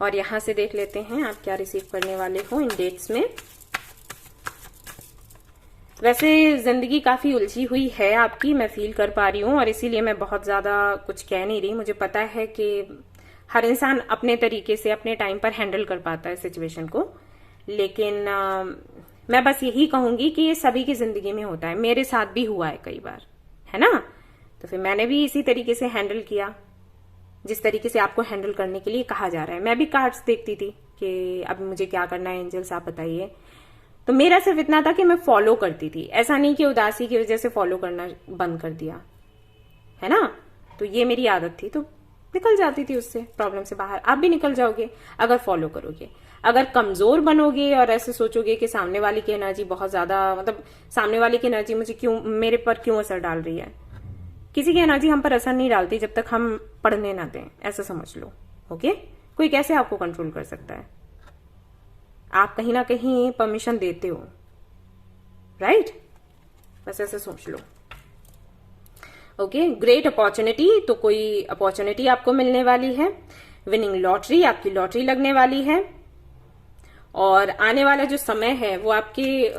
और यहां से देख लेते हैं आप क्या रिसीव करने वाले हो इन डेट्स में। वैसे जिंदगी काफी उलझी हुई है आपकी, मैं फील कर पा रही हूं, और इसीलिए मैं बहुत ज्यादा कुछ कह नहीं रही। मुझे पता है कि हर इंसान अपने तरीके से अपने टाइम पर हैंडल कर पाता है सिचुएशन को, लेकिन मैं बस यही कहूंगी कि ये सभी की जिंदगी में होता है, मेरे साथ भी हुआ है कई बार, है ना। तो फिर मैंने भी इसी तरीके से हैंडल किया जिस तरीके से आपको हैंडल करने के लिए कहा जा रहा है। मैं भी कार्ड्स देखती थी कि अब मुझे क्या करना है एंजल्स, आप बताइए। तो मेरा सिर्फ इतना था कि मैं फॉलो करती थी, ऐसा नहीं कि उदासी की वजह से फॉलो करना बंद कर दिया, है ना। तो ये मेरी आदत थी, तो निकल जाती थी उससे, प्रॉब्लम से बाहर। आप भी निकल जाओगे अगर फॉलो करोगे। अगर कमजोर बनोगे और ऐसे सोचोगे कि सामने वाले की एनर्जी बहुत ज्यादा, मतलब सामने वाले की एनर्जी मुझे क्यों, मेरे पर क्यों असर डाल रही है, किसी की एनर्जी हम पर असर नहीं डालती जब तक हम पढ़ने ना दें, ऐसा समझ लो। ओके, कोई कैसे आपको कंट्रोल कर सकता है, आप कहीं ना कहीं परमिशन देते हो, राइट। बस ऐसे सोच लो। ओके, ग्रेट अपॉर्चुनिटी, तो कोई अपॉर्चुनिटी आपको मिलने वाली है। विनिंग लॉटरी, आपकी लॉटरी लगने वाली है। और आने वाला जो समय है वो आपकी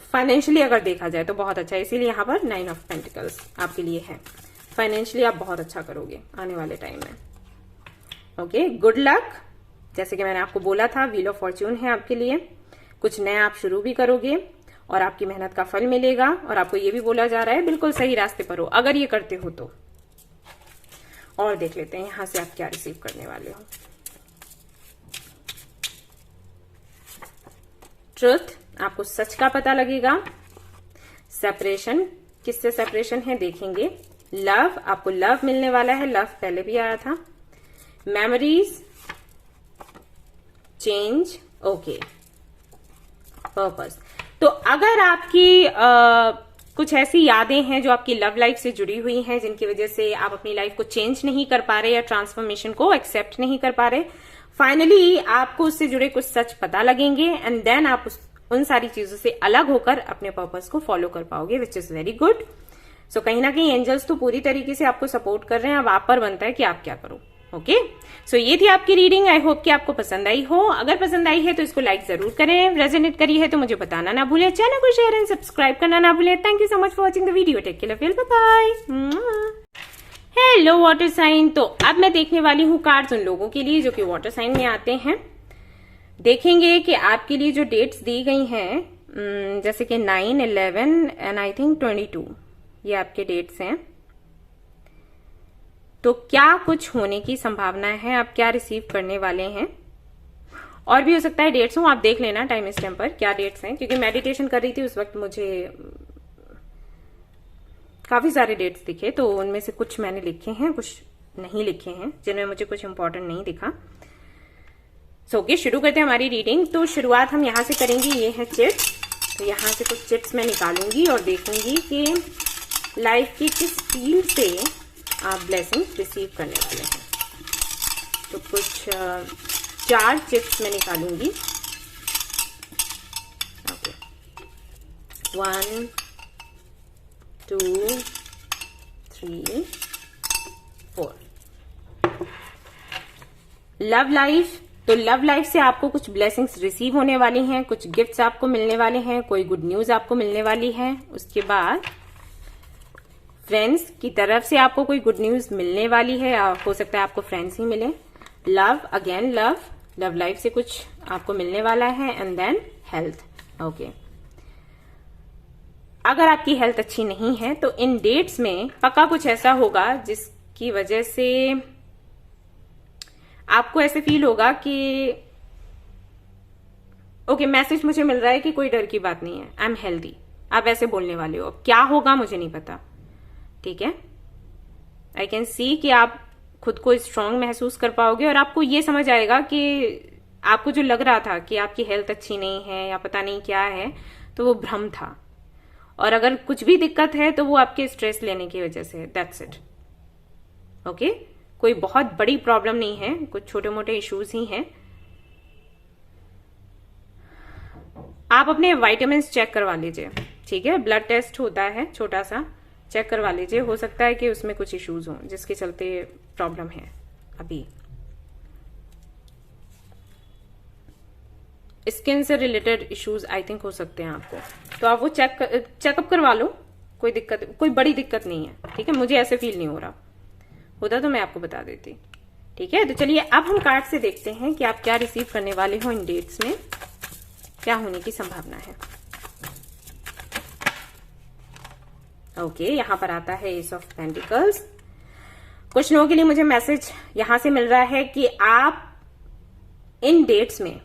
फाइनेंशियली अगर देखा जाए तो बहुत अच्छा है, इसीलिए यहाँ पर 9 ऑफ पेंटिकल्स आपके लिए है। फाइनेंशियली आप बहुत अच्छा करोगे आने वाले टाइम में। ओके, गुड लक, जैसे कि मैंने आपको बोला था, व्हील ऑफ फॉर्च्यून है आपके लिए। कुछ नया आप शुरू भी करोगे और आपकी मेहनत का फल मिलेगा, और आपको ये भी बोला जा रहा है बिल्कुल सही रास्ते पर हो अगर ये करते हो तो। और देख लेते हैं यहां से आप क्या रिसीव करने वाले हो। ट्रुथ, आपको सच का पता लगेगा। सेपरेशन, किससे सेपरेशन है देखेंगे। लव, आपको लव मिलने वाला है, लव पहले भी आया था। Memories, change, okay, purpose. तो अगर आपकी कुछ ऐसी यादें हैं जो आपकी लव लाइफ से जुड़ी हुई हैं, जिनकी वजह से आप अपनी लाइफ को चेंज नहीं कर पा रहे या ट्रांसफॉर्मेशन को एक्सेप्ट नहीं कर पा रहे, फाइनली आपको उससे जुड़े कुछ सच पता लगेंगे, एंड देन आप उन सारी चीजों से अलग होकर अपने पर्पस को फॉलो कर पाओगे, विच इज वेरी गुड। सो कहीं ना कहीं एंजल्स तो पूरी तरीके से आपको सपोर्ट कर रहे हैं, अब आप पर बनता है कि आप क्या करो। ओके, सो ये थी आपकी रीडिंग। आई होप कि आपको पसंद आई हो। अगर पसंद आई है तो इसको लाइक जरूर करें, रेजोनेट करी है तो मुझे बताना ना भूलें, चैनल को शेयर एंड सब्सक्राइब करना ना भूलें। Thank you so much for watching the video, take care, bye bye. Hello water sign, तो अब मैं देखने वाली हूँ कार्ड्स उन लोगों के लिए जो कि वाटर साइन में आते हैं। देखेंगे कि आपके लिए जो डेट्स दी गई हैं, जैसे कि 9, 11 एंड आई थिंक 22, ये आपके डेट्स हैं, तो क्या कुछ होने की संभावना है, आप क्या रिसीव करने वाले हैं। और भी हो सकता है डेट्स हो, आप देख लेना टाइम स्टैम्प पर क्या डेट्स हैं, क्योंकि मेडिटेशन कर रही थी उस वक्त मुझे काफी सारे डेट्स दिखे, तो उनमें से कुछ मैंने लिखे हैं, कुछ नहीं लिखे हैं, जिनमें मुझे कुछ इंपॉर्टेंट नहीं दिखा। ओके, शुरू करते हैं हमारी रीडिंग। तो शुरुआत हम यहां से करेंगे, ये है चिट्स। तो यहां से कुछ चिट्स मैं निकालूंगी और देखूंगी कि लाइफ की किस फील्ड से आप ब्लेसिंग रिसीव करने वाले हैं। तो कुछ 4 चिट्स मैं निकालूंगी। ओके, 1, 2, 3, 4। लव लाइफ, तो लव लाइफ से आपको कुछ ब्लेसिंग्स रिसीव होने वाली हैं, कुछ गिफ्ट्स आपको मिलने वाले हैं, कोई गुड न्यूज आपको मिलने वाली है। उसके बाद फ्रेंड्स की तरफ से आपको कोई गुड न्यूज मिलने वाली है, हो सकता है आपको फ्रेंड्स ही मिले। लव, अगेन लव लाइफ से कुछ आपको मिलने वाला है, एंड देन हेल्थ। ओके, अगर आपकी हेल्थ अच्छी नहीं है तो इन डेट्स में पक्का कुछ ऐसा होगा जिसकी वजह से आपको ऐसे फील होगा कि ओके, मैसेज मुझे मिल रहा है कि कोई डर की बात नहीं है, आई एम हेल्दी, आप ऐसे बोलने वाले हो। अब क्या होगा मुझे नहीं पता, ठीक है। आई कैन सी कि आप खुद को स्ट्रांग महसूस कर पाओगे और आपको ये समझ आएगा कि आपको जो लग रहा था कि आपकी हेल्थ अच्छी नहीं है या पता नहीं क्या है, तो वो भ्रम था। और अगर कुछ भी दिक्कत है तो वो आपके स्ट्रेस लेने की वजह से, दैट्स इट। ओके, कोई बहुत बड़ी प्रॉब्लम नहीं है, कुछ छोटे मोटे इश्यूज ही हैं। आप अपने विटामिन चेक करवा लीजिए, ठीक है। ब्लड टेस्ट होता है छोटा सा, चेक करवा लीजिए, हो सकता है कि उसमें कुछ इश्यूज हों जिसके चलते प्रॉब्लम है। अभी स्किन से रिलेटेड इश्यूज आई थिंक हो सकते हैं आपको, तो आप वो चेकअप करवा लो, कोई बड़ी दिक्कत नहीं है, ठीक है। मुझे ऐसे फील नहीं हो रहा, होता तो मैं आपको बता देती, ठीक है। तो चलिए अब हम कार्ड से देखते हैं कि आप क्या रिसीव करने वाले हो, इन डेट्स में क्या होने की संभावना है। ओके, यहां पर आता है एस ऑफ पेंटिकल्स। कुछ लोगों के लिए मुझे मैसेज यहां से मिल रहा है कि आप इन डेट्स में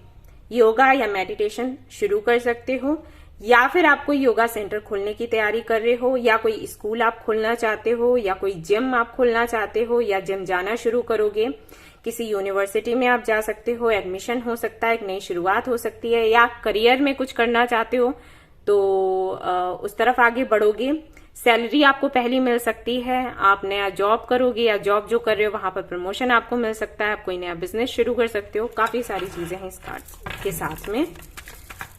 योगा या मेडिटेशन शुरू कर सकते हो, या फिर आप कोई योगा सेंटर खोलने की तैयारी कर रहे हो, या कोई स्कूल आप खोलना चाहते हो, या कोई जिम आप खोलना चाहते हो, या जिम जाना शुरू करोगे। किसी यूनिवर्सिटी में आप जा सकते हो, एडमिशन हो सकता है, एक नई शुरुआत हो सकती है, या करियर में कुछ करना चाहते हो तो उस तरफ आगे बढ़ोगे। सैलरी आपको पहली मिल सकती है, आप नया जॉब करोगे, या जॉब जो कर रहे हो वहां पर प्रमोशन आपको मिल सकता है, आप कोई नया बिजनेस शुरू कर सकते हो। काफी सारी चीजें हैं इस कार्ड के साथ में।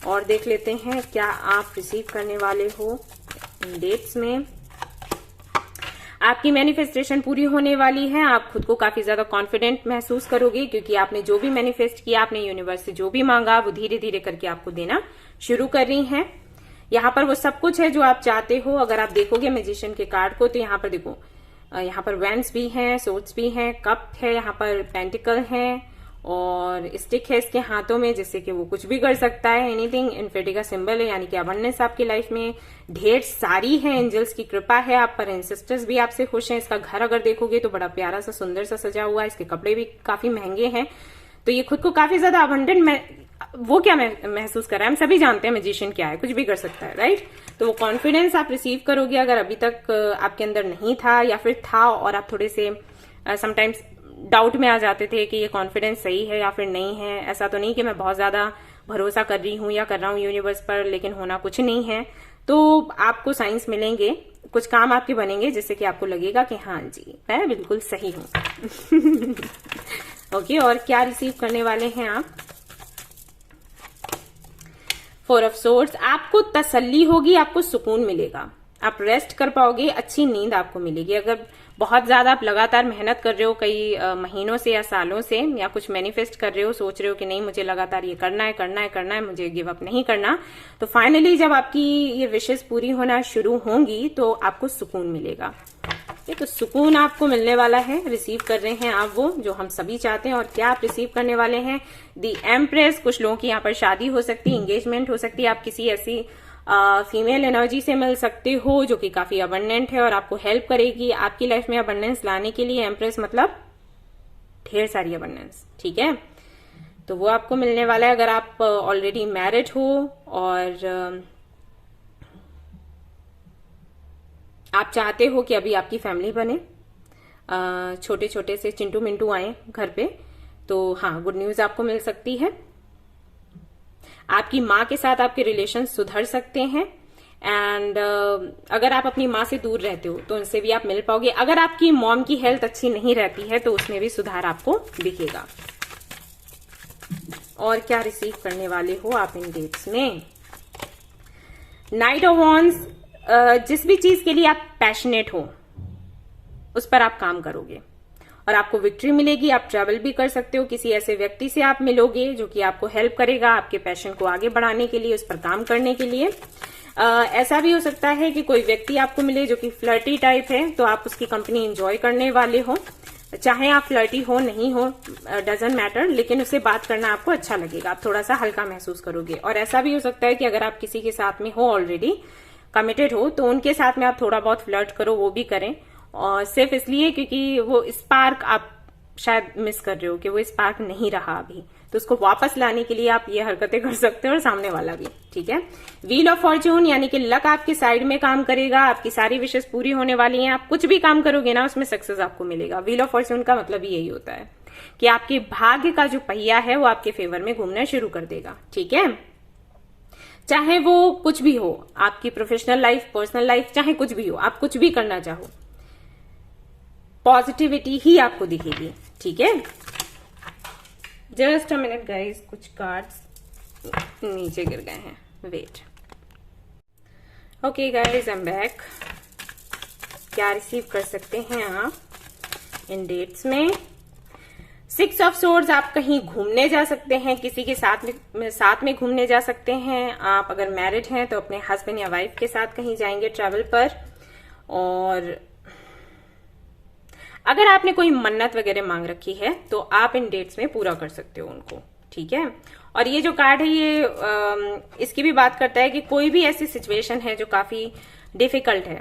और देख लेते हैं क्या आप रिसीव करने वाले हो इन डेट्स में। आपकी मैनिफेस्टेशन पूरी होने वाली है, आप खुद को काफी ज्यादा कॉन्फिडेंट महसूस करोगे, क्योंकि आपने जो भी मैनिफेस्ट किया, आपने यूनिवर्स से जो भी मांगा, वो धीरे धीरे करके आपको देना शुरू कर रही है। यहाँ पर वो सब कुछ है जो आप चाहते हो। अगर आप देखोगे मैजिशियन के कार्ड को, तो यहाँ पर देखो, यहाँ पर वैंड्स भी हैं, सोर्ड्स भी हैं, कप है, यहाँ पर पेंटिकल है, और स्टिक है इसके हाथों में, जिससे कि वो कुछ भी कर सकता है। एनीथिंग, इन्फिनिटी का सिंबल है, यानी कि अबंडेंस आपकी लाइफ में ढेर सारी है। एंजल्स की कृपा है आप पर, एंसेस्टर्स भी आपसे खुश हैं। इसका घर अगर देखोगे तो बड़ा प्यारा सा, सुंदर सा सजा हुआ है, इसके कपड़े भी काफी महंगे हैं, तो ये खुद को काफी ज्यादा अबंडेंट वो क्या महसूस कर रहा है। हम सभी जानते हैं मैजिशियन क्या है, कुछ भी कर सकता है, राइट। तो वो कॉन्फिडेंस आप रिसीव करोगे, अगर अभी तक आपके अंदर नहीं था, या फिर था और आप थोड़े से समटाइम्स डाउट में आ जाते थे कि ये कॉन्फिडेंस सही है या फिर नहीं है। ऐसा तो नहीं कि मैं बहुत ज्यादा भरोसा कर रही हूँ या कर रहा हूँ यूनिवर्स पर, लेकिन होना कुछ नहीं है। तो आपको साइंस मिलेंगे, कुछ काम आपके बनेंगे, जिससे कि आपको लगेगा कि हाँ जी मैं बिल्कुल सही हूँ। ओके, और क्या रिसीव करने वाले हैं आप। 4 ऑफ सोर्ड्स। आपको तसल्ली होगी, आपको सुकून मिलेगा, आप रेस्ट कर पाओगे, अच्छी नींद आपको मिलेगी। अगर बहुत ज्यादा आप लगातार मेहनत कर रहे हो कई महीनों से या सालों से, या कुछ मैनिफेस्ट कर रहे हो, सोच रहे हो कि नहीं मुझे लगातार ये करना है करना है करना है, मुझे गिव अप नहीं करना, तो फाइनली जब आपकी ये विशेष पूरी होना शुरू होंगी तो आपको सुकून मिलेगा। ये तो सुकून आपको मिलने वाला है, रिसीव कर रहे हैं आप वो जो हम सभी चाहते हैं। और क्या आप रिसीव करने वाले हैं, दी एम्प्रेस। कुछ लोगों की यहाँ पर शादी हो सकती है, एंगेजमेंट हो सकती है, आप किसी ऐसी फीमेल एनर्जी से मिल सकते हो जो कि काफी अबंडेंट है और आपको हेल्प करेगी आपकी लाइफ में अबंडेंस लाने के लिए। एम्प्रेस मतलब ढेर सारी अबंडेंस, ठीक है। तो वो आपको मिलने वाला है अगर आप ऑलरेडी मैरिड हो और आप चाहते हो कि अभी आपकी फैमिली बने, छोटे छोटे से चिंटू मिंटू आए घर पे, तो हाँ गुड न्यूज आपको मिल सकती है। आपकी माँ के साथ आपके रिलेशन सुधर सकते हैं, एंड अगर आप अपनी माँ से दूर रहते हो तो उनसे भी आप मिल पाओगे। अगर आपकी मॉम की हेल्थ अच्छी नहीं रहती है तो उसमें भी सुधार आपको दिखेगा। और क्या रिसीव करने वाले हो आप इन डेट्स में। Night of wands. जिस भी चीज के लिए आप पैशनेट हो उस पर आप काम करोगे और आपको विक्ट्री मिलेगी। आप ट्रैवल भी कर सकते हो, किसी ऐसे व्यक्ति से आप मिलोगे जो कि आपको हेल्प करेगा आपके पैशन को आगे बढ़ाने के लिए, उस पर काम करने के लिए। ऐसा भी हो सकता है कि कोई व्यक्ति आपको मिले जो कि फ्लर्टी टाइप है, तो आप उसकी कंपनी एंजॉय करने वाले हो। चाहे आप फ्लर्टी हो नहीं हो, डजंट मैटर, लेकिन उससे बात करना आपको अच्छा लगेगा, आप थोड़ा सा हल्का महसूस करोगे। और ऐसा भी हो सकता है कि अगर आप किसी के साथ में हो, ऑलरेडी कमिटेड हो, तो उनके साथ में आप थोड़ा बहुत फ्लर्ट करो, वो भी करें, और सिर्फ इसलिए क्योंकि वो स्पार्क आप शायद मिस कर रहे हो कि वो स्पार्क नहीं रहा अभी, तो उसको वापस लाने के लिए आप ये हरकतें कर सकते हो, और सामने वाला भी, ठीक है। व्हील ऑफ फॉर्च्यून, यानी कि लक आपके साइड में काम करेगा, आपकी सारी विशेष पूरी होने वाली हैं। आप कुछ भी काम करोगे ना उसमें सक्सेस आपको मिलेगा। व्हील ऑफ फॉर्च्यून का मतलब यही होता है कि आपके भाग्य का जो पहिया है वो आपके फेवर में घूमना शुरू कर देगा, ठीक है। चाहे वो कुछ भी हो, आपकी प्रोफेशनल लाइफ, पर्सनल लाइफ, चाहे कुछ भी हो, आप कुछ भी करना चाहो, पॉजिटिविटी ही आपको दिखेगी। ठीक है, जस्ट अ मिनट गाइस, कुछ कार्ड्स नीचे गिर गए हैं, wait. Okay guys, I am back. क्या रिसीव कर सकते हैं आप इन डेट्स में? 6 ऑफ सोर्ड्स, आप कहीं घूमने जा सकते हैं, किसी के साथ में घूमने जा सकते हैं। आप अगर मैरिड हैं तो अपने हस्बैंड या वाइफ के साथ कहीं जाएंगे ट्रैवल पर। और अगर आपने कोई मन्नत वगैरह मांग रखी है तो आप इन डेट्स में पूरा कर सकते हो उनको। ठीक है, और ये जो कार्ड है ये इसकी भी बात करता है कि कोई भी ऐसी सिचुएशन है जो काफी डिफिकल्ट है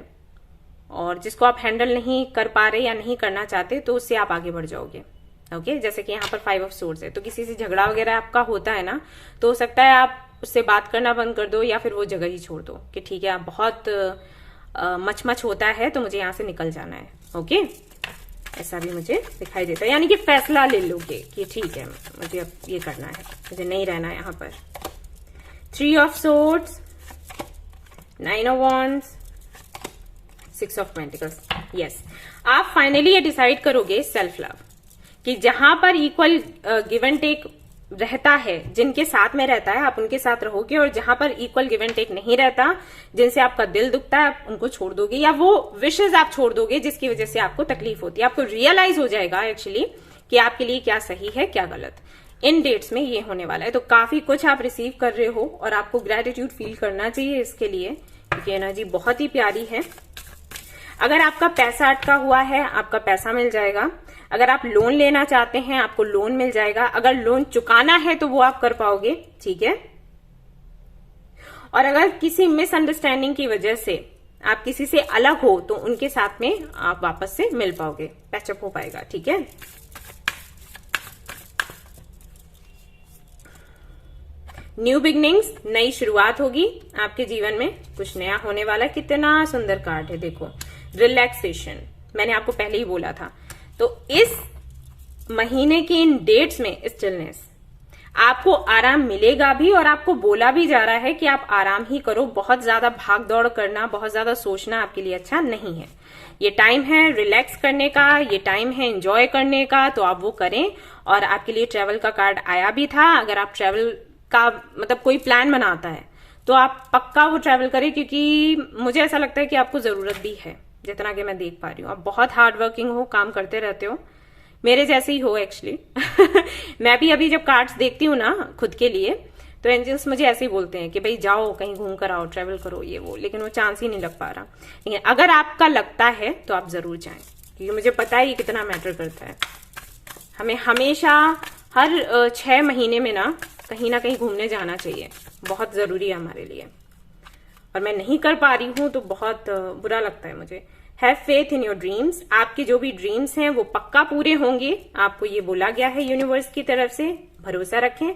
और जिसको आप हैंडल नहीं कर पा रहे या नहीं करना चाहते, तो उससे आप आगे बढ़ जाओगे। ओके, जैसे कि यहाँ पर 5 ऑफ सोर्ड्स है, तो किसी से झगड़ा वगैरह आपका होता है ना, तो हो सकता है आप उससे बात करना बंद कर दो या फिर वो जगह ही छोड़ दो कि ठीक है, आप बहुत मच होता है तो मुझे यहाँ से निकल जाना है। ओके, ऐसा भी मुझे दिखाई देता है, यानी कि फैसला ले लोगे कि ठीक है, मुझे अब ये करना है, मुझे नहीं रहना है यहाँ पर। 3 of swords, 9 of wands, 6 of pentacles. Yes, आप फाइनली ये डिसाइड करोगे सेल्फ लव, कि जहां पर इक्वल गिव एंड टेक रहता है, जिनके साथ में रहता है आप उनके साथ रहोगे, और जहां पर इक्वल गिव एंड टेक नहीं रहता, जिनसे आपका दिल दुखता है, आप उनको छोड़ दोगे, या वो विशेष आप छोड़ दोगे जिसकी वजह से आपको तकलीफ होती है। आपको रियलाइज हो जाएगा एक्चुअली कि आपके लिए क्या सही है क्या गलत। इन डेट्स में ये होने वाला है, तो काफी कुछ आप रिसीव कर रहे हो और आपको ग्रेटिट्यूड फील करना चाहिए इसके लिए, क्योंकि एनर्जी बहुत ही प्यारी है। अगर आपका पैसा अटका हुआ है, आपका पैसा मिल जाएगा। अगर आप लोन लेना चाहते हैं, आपको लोन मिल जाएगा। अगर लोन चुकाना है तो वो आप कर पाओगे। ठीक है, और अगर किसी मिसअंडरस्टैंडिंग की वजह से आप किसी से अलग हो तो उनके साथ में आप वापस से मिल पाओगे, पैचअप हो पाएगा। ठीक है, न्यू बिगनिंग्स, नई शुरुआत होगी आपके जीवन में, कुछ नया होने वाला। कितना सुंदर कार्ड है, देखो, रिलैक्सेशन, मैंने आपको पहले ही बोला था। तो इस महीने की इन डेट्स में स्टिलनेस, आपको आराम मिलेगा भी, और आपको बोला भी जा रहा है कि आप आराम ही करो। बहुत ज्यादा भाग दौड़ करना, बहुत ज्यादा सोचना आपके लिए अच्छा नहीं है। ये टाइम है रिलैक्स करने का, ये टाइम है एंजॉय करने का, तो आप वो करें। और आपके लिए ट्रैवल का कार्ड आया भी था। अगर आप ट्रैवल का मतलब कोई प्लान बनाता है तो आप पक्का वो ट्रैवल करें, क्योंकि मुझे ऐसा लगता है कि आपको जरूरत भी है, जितना कि मैं देख पा रही हूँ। आप बहुत हार्ड वर्किंग हो, काम करते रहते हो, मेरे जैसे ही हो एक्चुअली। मैं भी अभी जब कार्ड्स देखती हूँ ना खुद के लिए, तो एंजल्स मुझे ऐसे ही बोलते हैं कि भाई जाओ कहीं घूम कर आओ, ट्रैवल करो, ये वो, लेकिन वो चांस ही नहीं लग पा रहा। लेकिन अगर आपका लगता है तो आप जरूर जाएं, क्योंकि मुझे पता है ये कितना मैटर करता है। हमें हमेशा हर 6 महीने में ना कहीं घूमने जाना चाहिए, बहुत जरूरी है हमारे लिए। और मैं नहीं कर पा रही हूं तो बहुत बुरा लगता है मुझे। Have faith in your dreams, आपके जो भी ड्रीम्स हैं वो पक्का पूरे होंगे, आपको ये बोला गया है यूनिवर्स की तरफ से, भरोसा रखें।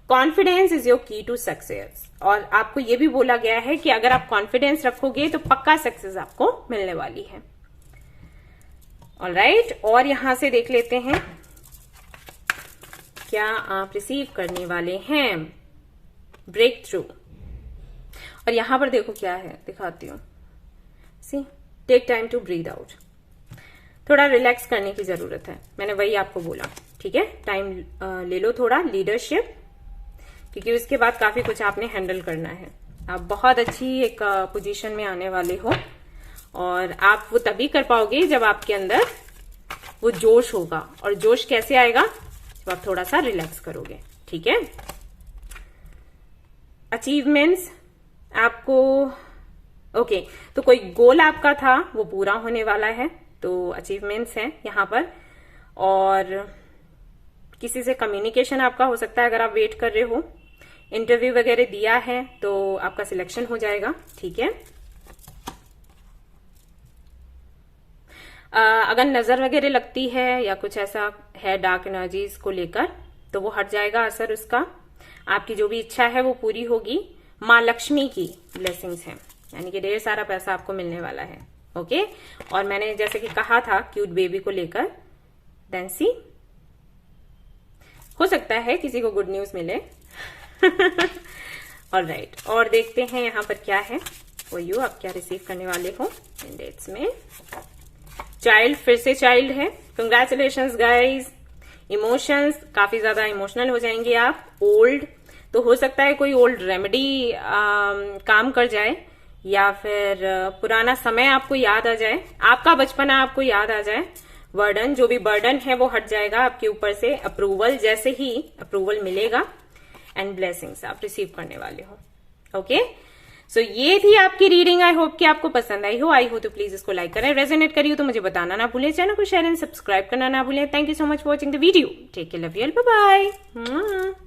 कॉन्फिडेंस इज योर की टू सक्सेस, और आपको ये भी बोला गया है कि अगर आप कॉन्फिडेंस रखोगे तो पक्का सक्सेस आपको मिलने वाली है। ऑलराइट, और यहां से देख लेते हैं क्या आप रिसीव करने वाले हैं। ब्रेक थ्रू, और यहां पर देखो क्या है, दिखाती हूं। See, take time to breathe out, थोड़ा रिलैक्स करने की जरूरत है, मैंने वही आपको बोला। ठीक है, टाइम ले लो थोड़ा, लीडरशिप, क्योंकि उसके बाद काफी कुछ आपने हैंडल करना है। आप बहुत अच्छी एक पोजीशन में आने वाले हो, और आप वो तभी कर पाओगे जब आपके अंदर वो जोश होगा। और जोश कैसे आएगा? जब आप थोड़ा सा रिलैक्स करोगे। ठीक है, अचीवमेंट्स आपको, ओके, तो कोई गोल आपका था वो पूरा होने वाला है, तो अचीवमेंट्स हैं यहाँ पर। और किसी से कम्युनिकेशन आपका हो सकता है, अगर आप वेट कर रहे हो, इंटरव्यू वगैरह दिया है तो आपका सिलेक्शन हो जाएगा। ठीक है, अगर नजर वगैरह लगती है या कुछ ऐसा है डार्क एनर्जीज को लेकर, तो वो हट जाएगा असर उसका। आपकी जो भी इच्छा है वो पूरी होगी। माँ लक्ष्मी की ब्लेसिंग्स हैं, यानी कि ढेर सारा पैसा आपको मिलने वाला है। ओके, और मैंने जैसे कि कहा था क्यूट बेबी को लेकर, देन सी, हो सकता है किसी को गुड न्यूज मिले। ऑलराइट, और देखते हैं यहाँ पर क्या है वो यू, आप क्या रिसीव करने वाले हो इन डेट्स में। चाइल्ड फिर से चाइल्ड है। Congratulations guys. इमोशंस, काफी ज्यादा इमोशनल हो जाएंगे आप। ओल्ड, तो हो सकता है कोई ओल्ड रेमेडी काम कर जाए, या फिर पुराना समय आपको याद आ जाए, आपका बचपना आपको याद आ जाए। बर्डन, जो भी बर्डन है वो हट जाएगा आपके ऊपर से। अप्रूवल, जैसे ही अप्रूवल मिलेगा। एंड ब्लेसिंग्स आप रिसीव करने वाले हो। ओके, सो ये थी आपकी रीडिंग। आई होप कि आपको पसंद आई हो तो प्लीज इसको लाइक करें। रेजोनेट करी हो तो मुझे बताना ना भूलें। चैनल को शेयर एंड सब्सक्राइब करना ना भूलें। Thank you so much for watching the video. Take care, love you, bye bye.